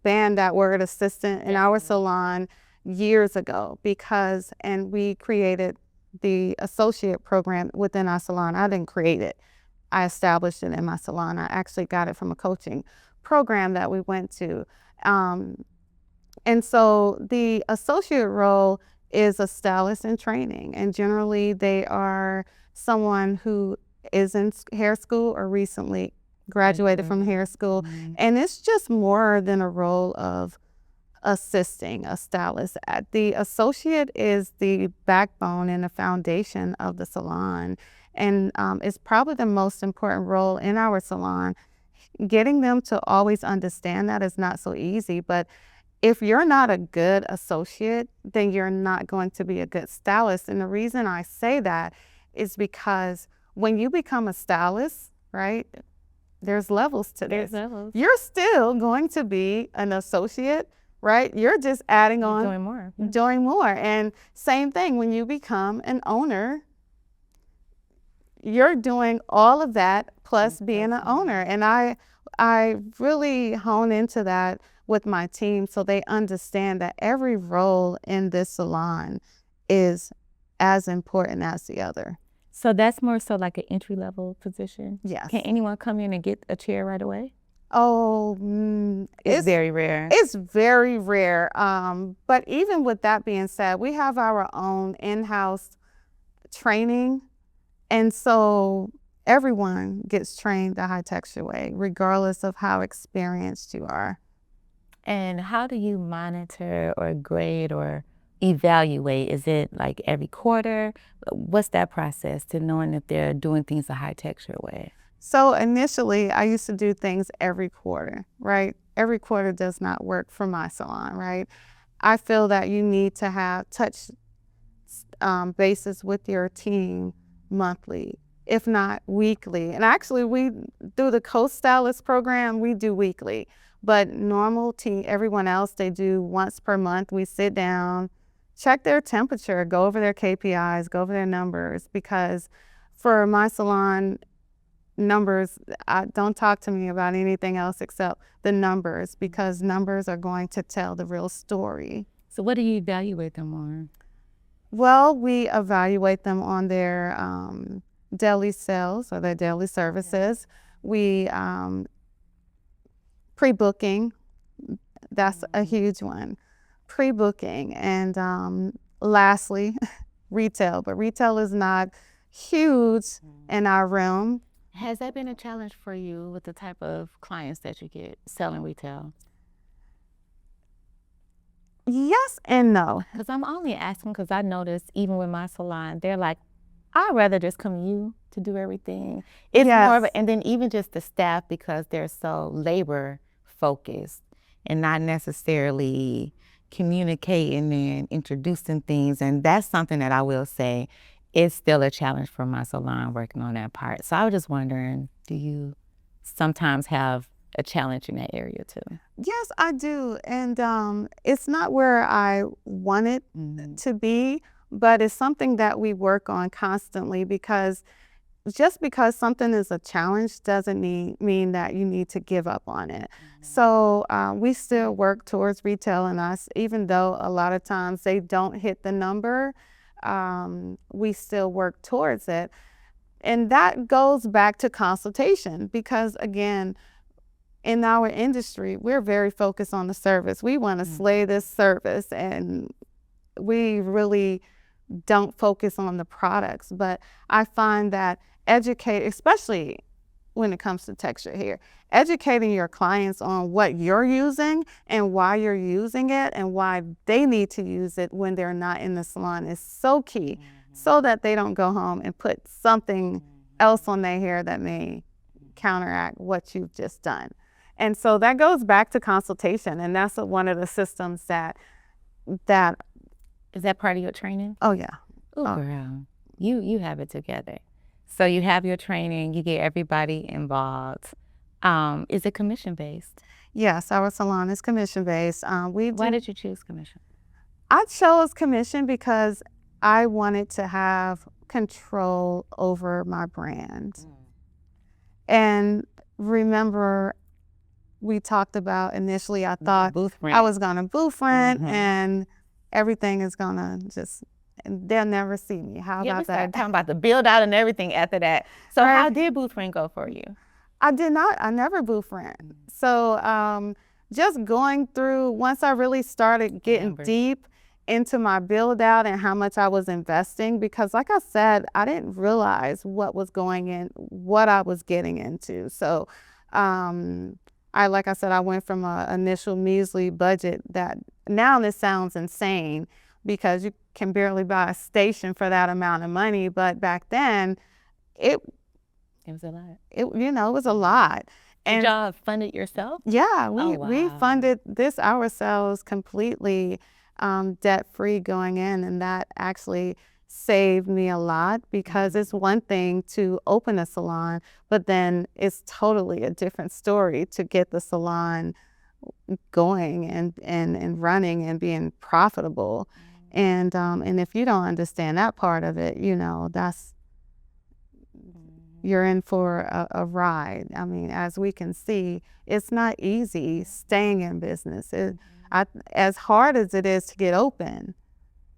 banned that word assistant in our salon years ago and we created the associate program within our salon. I didn't create it. I established it in my salon. I actually got it from a coaching program that we went to. And so the associate role is a stylist in training, and generally they are someone who is in hair school or recently graduated from hair school. And it's just more than a role of assisting a stylist. The associate is the backbone and the foundation of the salon, and it's probably the most important role in our salon. Getting them to always understand that is not so easy, but if you're not a good associate, then you're not going to be a good stylist. And the reason I say that is because when you become a stylist, right, there's levels to this. There's levels. You're still going to be an associate, right? You're just adding on, Doing more. doing more. And same thing, when you become an owner, you're doing all of that plus being an owner. And I really hone into that with my team so they understand that every role in this salon is as important as the other. So that's more so like an entry-level position? Yes. Can anyone come in and get a chair right away? Oh, It's very rare. It's very rare. But even with that being said, we have our own in-house training. And so everyone gets trained the high texture way, regardless of how experienced you are. And how do you monitor or grade or evaluate? Is it like every quarter? What's that process to knowing if they're doing things the high texture way? So initially, I used to do things every quarter, right? Every quarter does not work for my salon, right? I feel that you need to have touch bases with your team monthly, if not weekly. And actually, we through the co-stylist program, we do weekly. But normal team, everyone else, they do once per month. We sit down, check their temperature, go over their KPIs, go over their numbers. Because for my salon, numbers, don't talk to me about anything else except the numbers, because numbers are going to tell the real story. So what do you evaluate them on? Well, we evaluate them on their daily sales or their daily services. We pre-booking, that's a huge one. Pre-booking, and lastly, retail. But retail is not huge in our realm. Has that been a challenge for you with the type of clients that you get selling retail? Yes and no. Because I'm only asking because I noticed even with my salon, they're like, I'd rather just come to you to do everything. It's more of Yes. and then even just the staff, because they're so labor focused and not necessarily communicating and introducing things. And that's something that I will say is still a challenge for my salon, working on that part. So I was just wondering, do you sometimes have a challenge in that area too? Yes, I do. And it's not where I want it to be, but it's something that we work on constantly, because just because something is a challenge doesn't mean that you need to give up on it. So we still work towards retail in us, even though a lot of times they don't hit the number, we still work towards it. And that goes back to consultation, because again, in our industry, we're very focused on the service. We want to slay this service, and we really don't focus on the products. But I find that especially when it comes to texture hair, educating your clients on what you're using and why you're using it and why they need to use it when they're not in the salon is so key, so that they don't go home and put something else on their hair that may counteract what you've just done. And so that goes back to consultation, and that's one of the systems that Is that part of your training? oh yeah. Oh, girl, you have it together. So you have your training, you get everybody involved. Is it commission based? Yes, our salon is commission based. Why did you choose commission? I chose commission because I wanted to have control over my brand. And remember, we talked about initially, I thought Booth rent. I was gonna booth rent and everything is gonna just, they'll never see me. How Yeah, we about started that? talking about the build out and everything after that. So Right. how did booth rent go for you? I did not. I never booth rent. So just going through, once I really started getting Numbers. deep into my build out and how much I was investing, because like I said, I didn't realize what was going in, what I was getting into. So like I said, I went from an initial measly budget that now this sounds insane, because you can barely buy a station for that amount of money. But back then, it was a lot. it was a lot. Did y'all fund it yourself? Yeah, Oh, we wow. funded this ourselves completely, debt free going in, and that actually saved me a lot, because it's one thing to open a salon, but then it's totally a different story to get the salon going and running and being profitable. And if you don't understand that part of it, you're in for a ride. I mean, as we can see, it's not easy staying in business. As hard as it is to get open,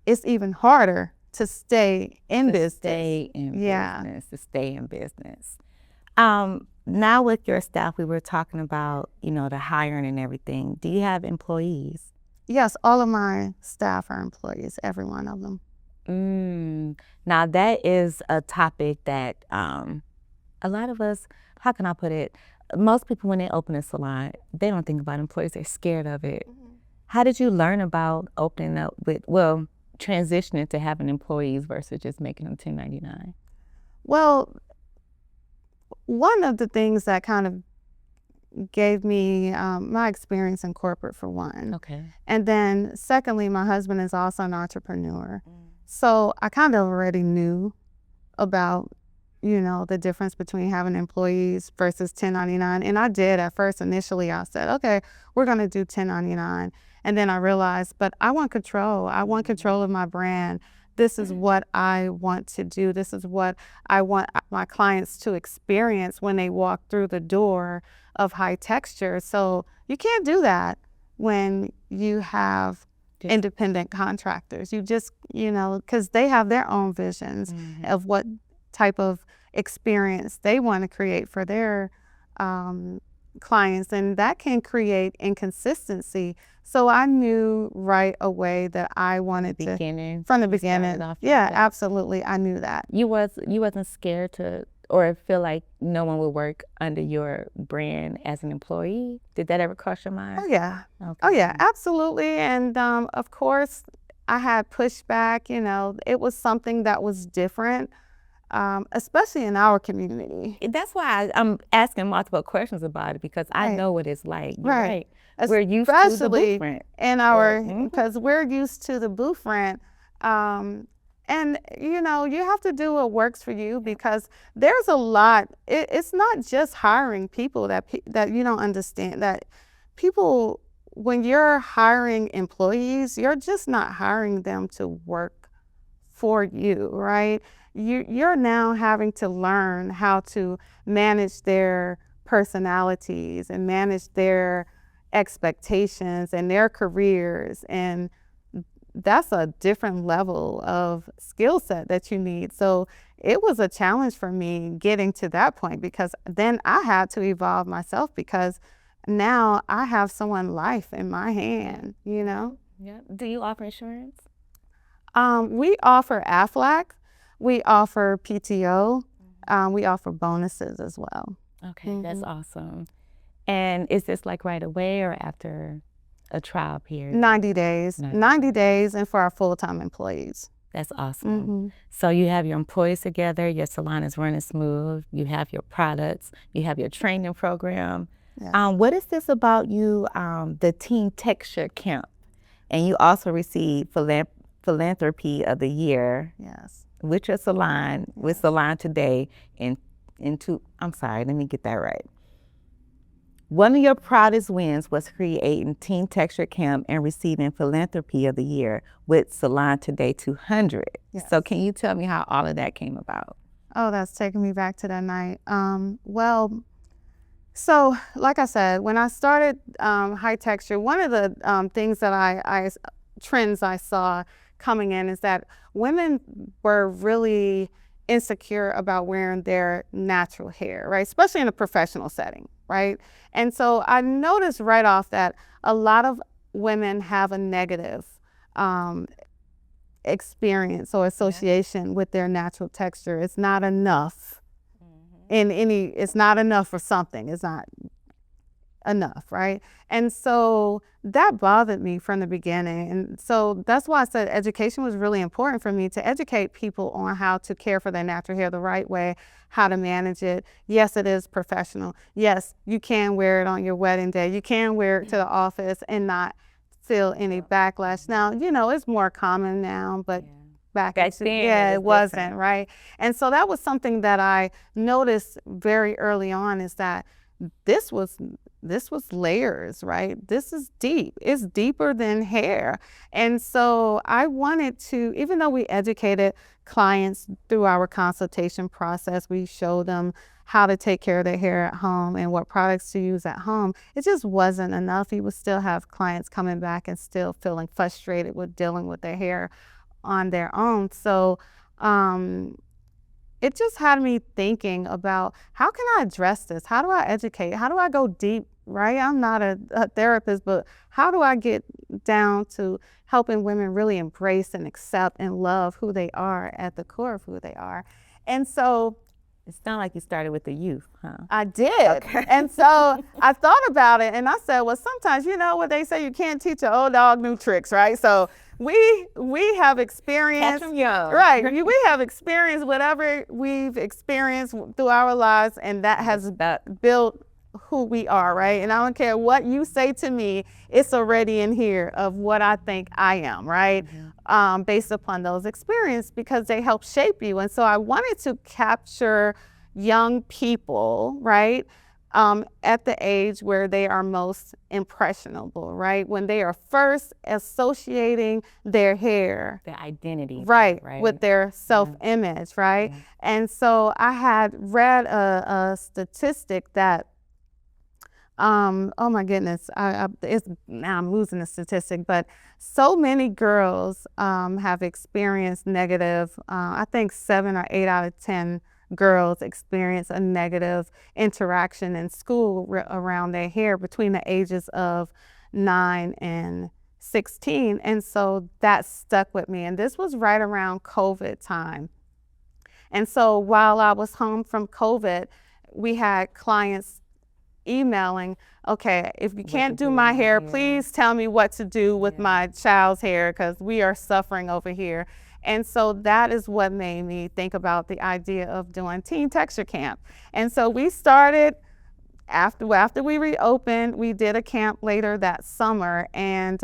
it's even harder to stay in business. To stay in business. Now with your staff, we were talking about, the hiring and everything. Do you have employees? Yes, all of my staff are employees, every one of them. Now that is a topic that a lot of us, how can I put it? Most people, when they open a salon, they don't think about employees. They're scared of it. How did you learn about opening up transitioning to having employees versus just making them 1099? Well, one of the things that kind of gave me my experience in corporate, for one. Okay. And then secondly, my husband is also an entrepreneur. So I kind of already knew about, the difference between having employees versus 1099. And I did at first. Initially, I said, okay, we're going to do 1099. And then I realized, but I want control. I want control of my brand. This is what I want to do. This is what I want my clients to experience when they walk through the door of High Texture. So you can't do that when you have independent contractors. You just, because they have their own visions of what type of experience they want to create for their clients, and that can create inconsistency. So I knew right away that I wanted from the beginning. Yeah, absolutely. I knew that. You wasn't scared to, or feel like no one would work under your brand as an employee? Did that ever cross your mind? Oh yeah. Okay. Oh yeah, absolutely. And of course, I had pushback. It was something that was different. Especially in our community. That's why I'm asking multiple questions about it, because I know what it's like. You're right. We're used to the booth rent. Because we're used to the booth rent. And, you have to do what works for you, because there's a lot. It's not just hiring people that you don't understand. That people, when you're hiring employees, you're just not hiring them to work for you, right? You're now having to learn how to manage their personalities and manage their expectations and their careers. And that's a different level of skill set that you need. So it was a challenge for me getting to that point, because then I had to evolve myself, because now I have someone's life in my hand, Yeah. Do you offer insurance? We offer AFLAC. We offer PTO. We offer bonuses as well. Okay, that's awesome. And is this like right away or after a trial period? 90 days. 90 days, and for our full-time employees. That's awesome. So you have your employees together, your salon is running smooth, you have your products, you have your training program. Yeah. What is this about you, the Teen Texture Camp? And you also received Philanthropy of the Year. Yes. With your salon, with Salon Today, I'm sorry, let me get that right. One of your proudest wins was creating Teen Texture Camp and receiving Philanthropy of the Year with Salon Today 200. Yes. So can you tell me how all of that came about? Oh, that's taking me back to that night. So like I said, when I started High Texture, one of the things that trends I saw coming in is that women were really insecure about wearing their natural hair, right? Especially in a professional setting, right? And so I noticed right off that a lot of women have a negative experience or association with their natural texture. It's not enough it's not enough for something. It's not enough, right? And so that bothered me from the beginning. And so that's why I said education was really important for me, to educate people on how to care for their natural hair the right way, how to manage it. Yes, it is professional. Yes, you can wear it on your wedding day. You can wear it to the office and not feel any backlash. Now, it's more common now, but back Back into, then, yeah, it it was wasn't, different. right? And so that was something that I noticed very early on, is that this was layers, right? This is deep. It's deeper than hair. And so I wanted to, even though we educated clients through our consultation process, we showed them how to take care of their hair at home and what products to use at home. It just wasn't enough. You would still have clients coming back and still feeling frustrated with dealing with their hair on their own. So it just had me thinking about, how can I address this? How do I educate? How do I go deep, right? I'm not a therapist, but how do I get down to helping women really embrace and accept and love who they are at the core of who they are? And so It sounds like you started with the youth, huh? I did. Okay. And so I thought about it, and I said, well, sometimes, you know what they say, you can't teach an old dog new tricks, right? So we have experienced, Catch 'em young. right? We have experienced whatever we've experienced through our lives, and that has built who we are, right? And I don't care what you say to me, it's already in here of what I think I am, right? Based upon those experiences, because they help shape you. And so I wanted to capture young people, right? At the age where they are most impressionable, right? When they are first associating their hair, The identity. right, Right. with their self-image, right? Yeah. And so I had read a statistic that, oh my goodness, now I'm losing the statistic, but so many girls have experienced negative, I think 7 or 8 out of 10 girls experience a negative interaction in school around their hair between the ages of 9 and 16. And so that stuck with me. And this was right around COVID time. And so while I was home from COVID, we had clients emailing, okay, if you can't do my hair, please tell me what to do with my child's hair, because we are suffering over here. And so that is what made me think about the idea of doing Teen Texture Camp. And so we started, after we reopened, we did a camp later that summer, and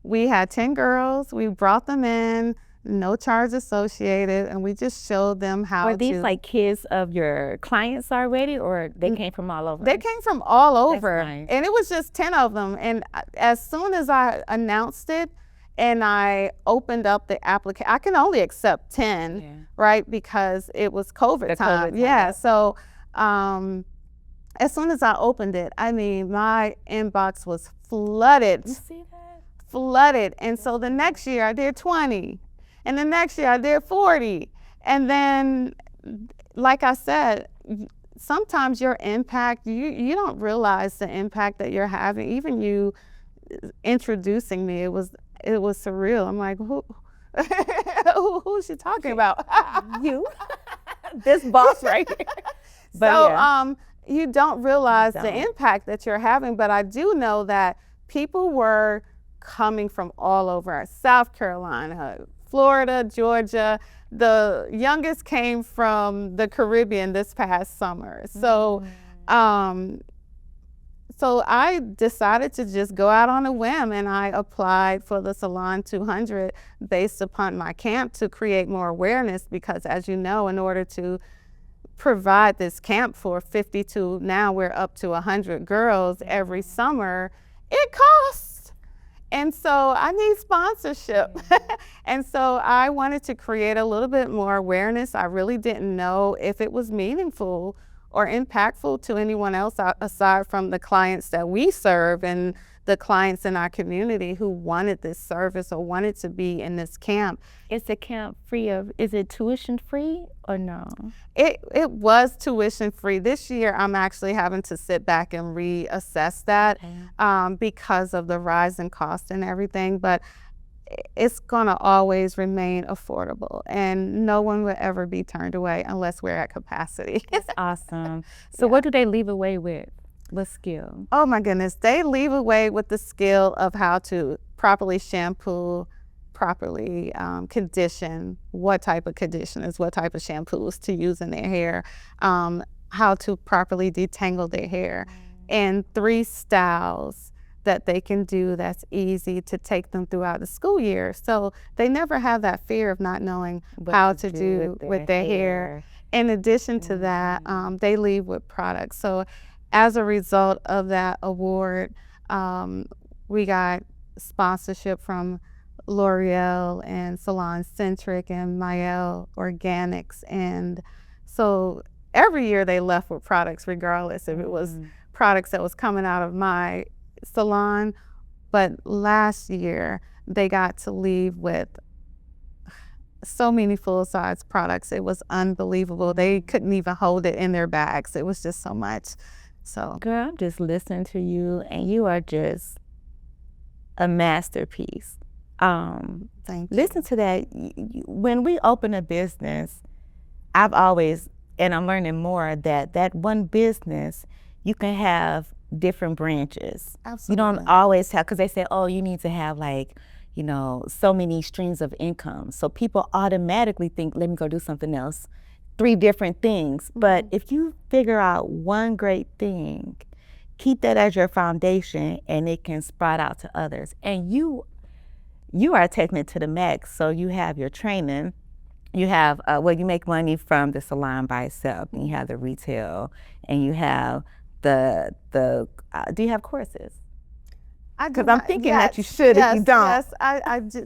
we had 10 girls. We brought them in, no charge associated, and we just showed them how Were these like kids of your clients already, or they came from all over? They came from all over. Nice. And it was just 10 of them. And as soon as I announced it and I opened up the application, I can only accept 10, right? Because it was COVID time. Yeah. So as soon as I opened it, I mean, my inbox was flooded. You see that? Flooded. And so the next year I did 20. And the next year I did 40. And then, like I said, sometimes your impact, you don't realize the impact that you're having. Even you introducing me, it was surreal. I'm like, who's she talking about? You, this boss right here. But so you don't realize the impact that you're having. But I do know that people were coming from all over, South Carolina, Florida, Georgia. The youngest came from the Caribbean this past summer. So, so I decided to just go out on a whim, and I applied for the Salon 200 based upon my camp to create more awareness, because as you know, in order to provide this camp for 50 to now we're up to 100 girls every summer, it costs. And so I need sponsorship. And so I wanted to create a little bit more awareness. I really didn't know if it was meaningful or impactful to anyone else aside from the clients that we serve and the clients in our community who wanted this service or wanted to be in this camp. Is the camp free of, is it tuition free or no? It was tuition free. This year I'm actually having to sit back and reassess that because of the rise in cost and everything, but it's gonna always remain affordable, and no one will ever be turned away unless we're at capacity. That's awesome. So what do they leave away with? What skill? Oh my goodness, they leave away with the skill of how to properly shampoo, properly condition, what type of conditioners, what type of shampoos to use in their hair, how to properly detangle their hair, and 3 styles that they can do that's easy to take them throughout the school year. So they never have that fear of not knowing how to do with their hair. In addition to that, they leave with products. So as a result of that award, we got sponsorship from L'Oreal and Salon Centric and Mael Organics. And so every year they left with products, regardless if it was products that was coming out of my salon. But last year they got to leave with so many full-size products. It was unbelievable. They couldn't even hold it in their bags. It was just so much. So, girl, I'm just listening to you, and you are just a masterpiece. thank you. Listen to that. When we open a business, I've always, and I'm learning more, that one business, you can have different branches. Absolutely. You don't always have, because they say, oh, you need to have like, you know, so many streams of income. So people automatically think, let me go do something else, 3 different things. But if you figure out one great thing, keep that as your foundation, and it can sprout out to others. And you are taking it to the max. So you have your training, you have, you make money from the salon by itself, and you have the retail, and you have the do you have courses? Because I'm thinking that you should if you don't. Yes,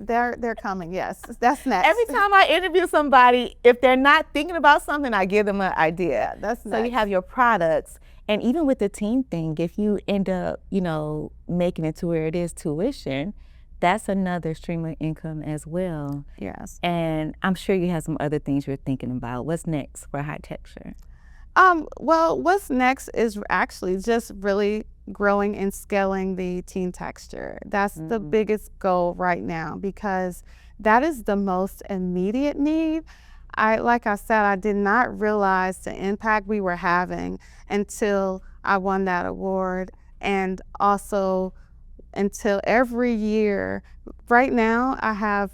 they're coming. Yes, that's next. Every time I interview somebody, if they're not thinking about something, I give them an idea. Yeah, that's so next. You have your products, and even with the team thing, if you end up, you know, making it to where it is tuition, that's another stream of income as well. Yes. And I'm sure you have some other things you're thinking about. What's next for High Texture? Well, what's next is actually just really growing and scaling the teen texture. That's the biggest goal right now, because that is the most immediate need. Like I said, I did not realize the impact we were having until I won that award, and also until every year. Right now, I have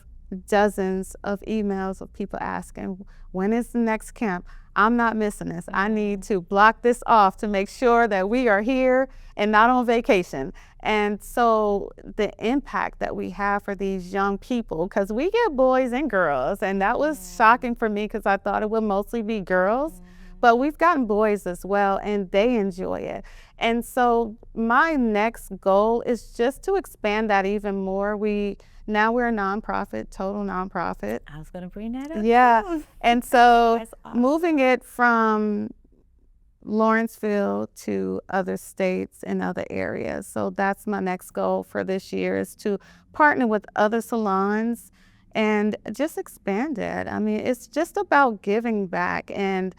dozens of emails of people asking, when is the next camp? I'm not missing this. I need to block this off to make sure that we are here and not on vacation. And so the impact that we have for these young people, because we get boys and girls, and that was shocking for me because I thought it would mostly be girls, but we've gotten boys as well, and they enjoy it. And so my next goal is just to expand that even more. Now we're a nonprofit, total nonprofit. I was going to bring that up. Yeah. And so awesome. Moving it from Lawrenceville to other states and other areas. So that's my next goal for this year, is to partner with other salons and just expand it. I mean, it's just about giving back. And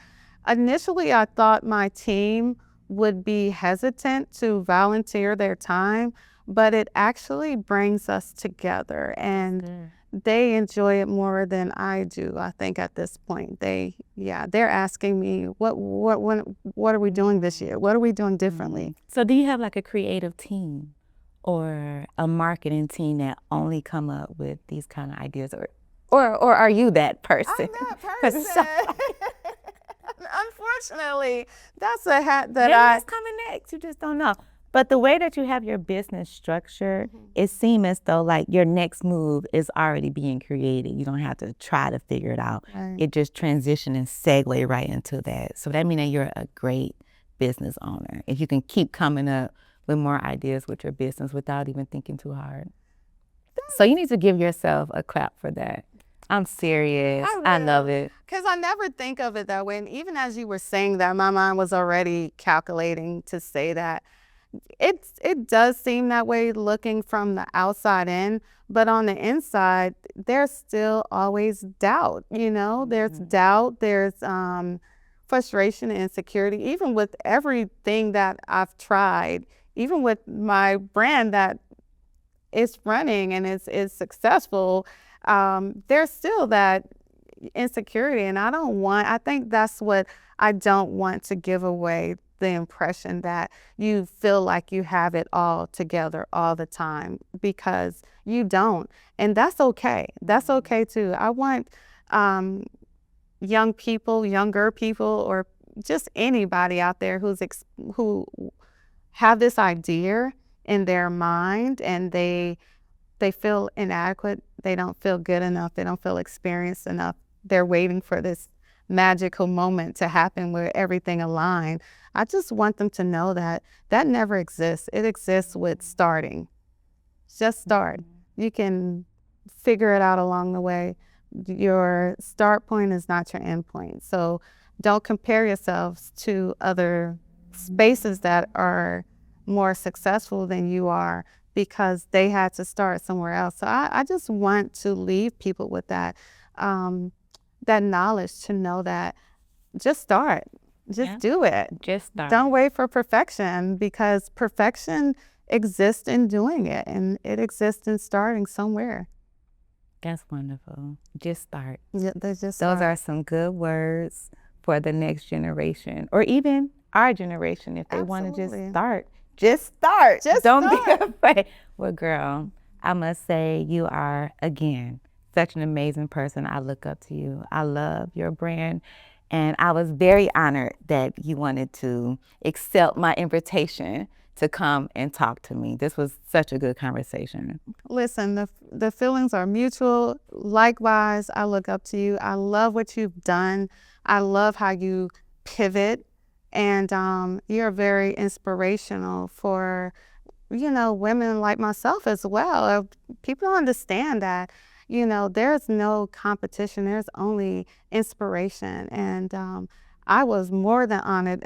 initially I thought my team would be hesitant to volunteer their time, but it actually brings us together, and they enjoy it more than I do. I think at this point, they're asking me, what are we doing this year? What are we doing differently? So do you have like a creative team or a marketing team that only come up with these kind of ideas, or are you that person? I'm that person. Unfortunately, that's a hat that What's coming next? You just don't know. But the way that you have your business structured, it seems as though like your next move is already being created. You don't have to try to figure it out. Right. It just transition and segue right into that. So that means that you're a great business owner if you can keep coming up with more ideas with your business without even thinking too hard. So you need to give yourself a clap for that. I'm serious. I love it. Because I never think of it that way. And even as you were saying that, my mind was already calculating to say that. It does seem that way looking from the outside in, but on the inside, there's still always doubt, you know? There's doubt, there's frustration and insecurity, even with everything that I've tried, even with my brand that is running and is successful, there's still that insecurity. And I think that's what I don't want to give away, the impression that you feel like you have it all together all the time, because you don't. And that's okay. That's okay too. I want younger people, or just anybody out there who have this idea in their mind, and they feel inadequate. They don't feel good enough. They don't feel experienced enough. They're waiting for this magical moment to happen where everything aligns. I just want them to know that that never exists. It exists with starting. Just start. You can figure it out along the way. Your start point is not your end point. So don't compare yourselves to other spaces that are more successful than you are, because they had to start somewhere else. So I just want to leave people with that, that knowledge, to know that just start, just do it. Just start. Don't wait for perfection, because perfection exists in doing it, and it exists in starting somewhere. That's wonderful. Just start. Yeah, they just Those start. are some good words for the next generation, or even our generation, if they want to just Absolutely. start. Just start. Just Don't start. be afraid. Well, girl, I must say you are, again, such an amazing person. I look up to you. I love your brand. And I was very honored that you wanted to accept my invitation to come and talk to me. This was such a good conversation. Listen, the feelings are mutual. Likewise, I look up to you. I love what you've done. I love how you pivot, and you're very inspirational for, women like myself as well. People don't understand that, there's no competition. There's only inspiration. And I was more than honored.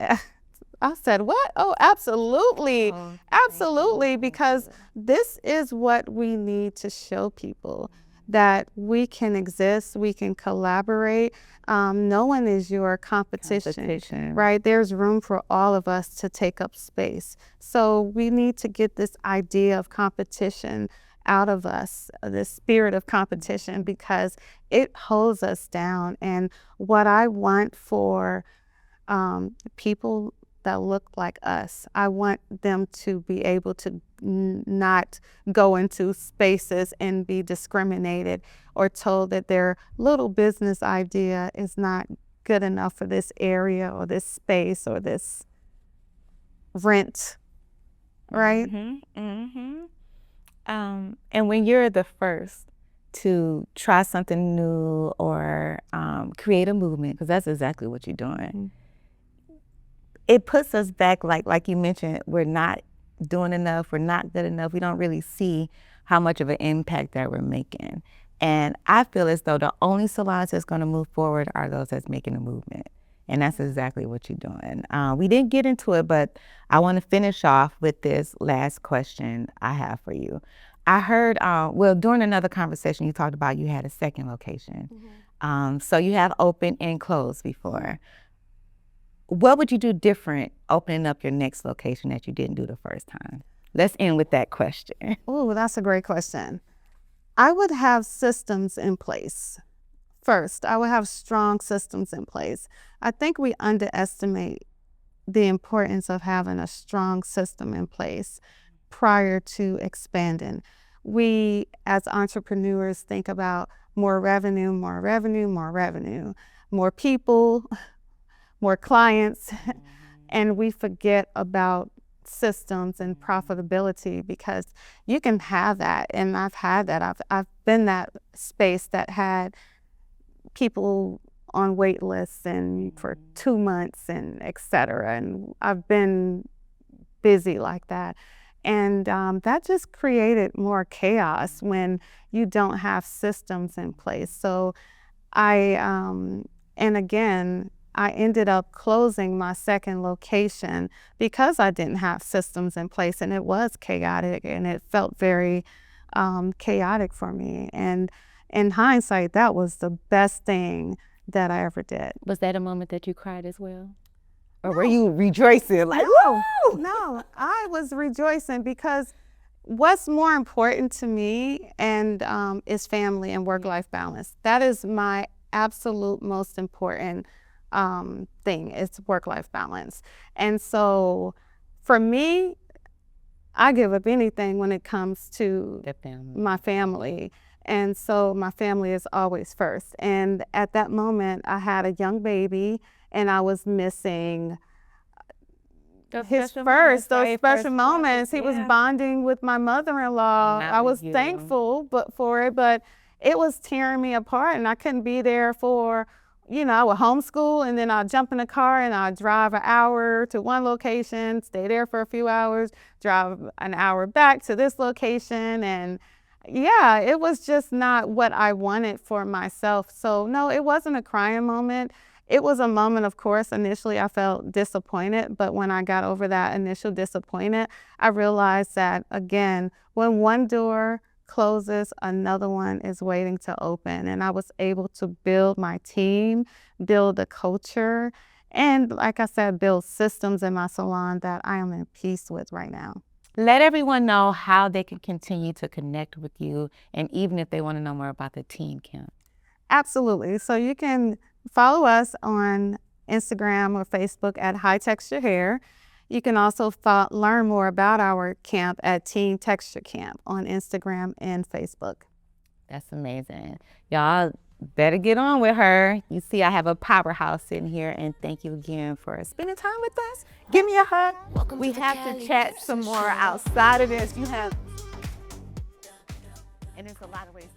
I said, what? Oh, absolutely. Absolutely. Because this is what we need to show people, that we can exist, we can collaborate. No one is your competition, right? There's room for all of us to take up space. So we need to get this idea of competition out of us, the spirit of competition, because it holds us down. And what I want for people that look like us, I want them to be able to not go into spaces and be discriminated or told that their little business idea is not good enough for this area or this space or this rent, right? And when you're the first to try something new or create a movement, because that's exactly what you're doing, it puts us back, like you mentioned, we're not doing enough, we're not good enough, we don't really see how much of an impact that we're making. And I feel as though the only salons that's going to move forward are those that's making a movement. And that's exactly what you're doing. We didn't get into it, but I want to finish off with this last question I have for you. I heard, during another conversation, you talked about you had a second location. So you have opened and closed before. What would you do different opening up your next location that you didn't do the first time? Let's end with that question. Oh, that's a great question. I would have systems in place. First, I would have strong systems in place. I think we underestimate the importance of having a strong system in place prior to expanding. We, as entrepreneurs, think about more revenue, more revenue, more revenue, more people, more clients, and we forget about systems and profitability, because you can have that, and I've had that. I've been that space that had people on wait lists and for 2 months and et cetera, and I've been busy like that. And that just created more chaos when you don't have systems in place. So and again, I ended up closing my second location because I didn't have systems in place, and it was chaotic, and it felt very chaotic for me. And in hindsight, that was the best thing that I ever did. Was that a moment that you cried as well? Or were you rejoicing like, No, woo? no, I was rejoicing, because what's more important to me is family and work-life balance. That is my absolute most important thing, is work-life balance. And so for me, I give up anything when it comes to my family. And so my family is always first. And at that moment, I had a young baby, and I was missing those special moments. He was bonding with my mother-in-law. I was thankful for it, but it was tearing me apart, and I couldn't be there for, I would homeschool, and then I'd jump in the car and I'd drive an hour to one location, stay there for a few hours, drive an hour back to this location, and yeah, it was just not what I wanted for myself. So no, it wasn't a crying moment. It was a moment, of course, initially I felt disappointed, but when I got over that initial disappointment, I realized that, again, when one door closes, another one is waiting to open. And I was able to build my team, build a culture, and like I said, build systems in my salon that I am in peace with right now. Let everyone know how they can continue to connect with you, and even if they want to know more about the teen camp. Absolutely. So you can follow us on Instagram or Facebook at High Texture Hair. You can also learn more about our camp at Teen Texture Camp on Instagram and Facebook. That's amazing. Y'all better get on with her. You see, I have a powerhouse sitting here, and thank you again for spending time with us. Give me a hug. We have to chat some more outside of this. And there's a lot of ways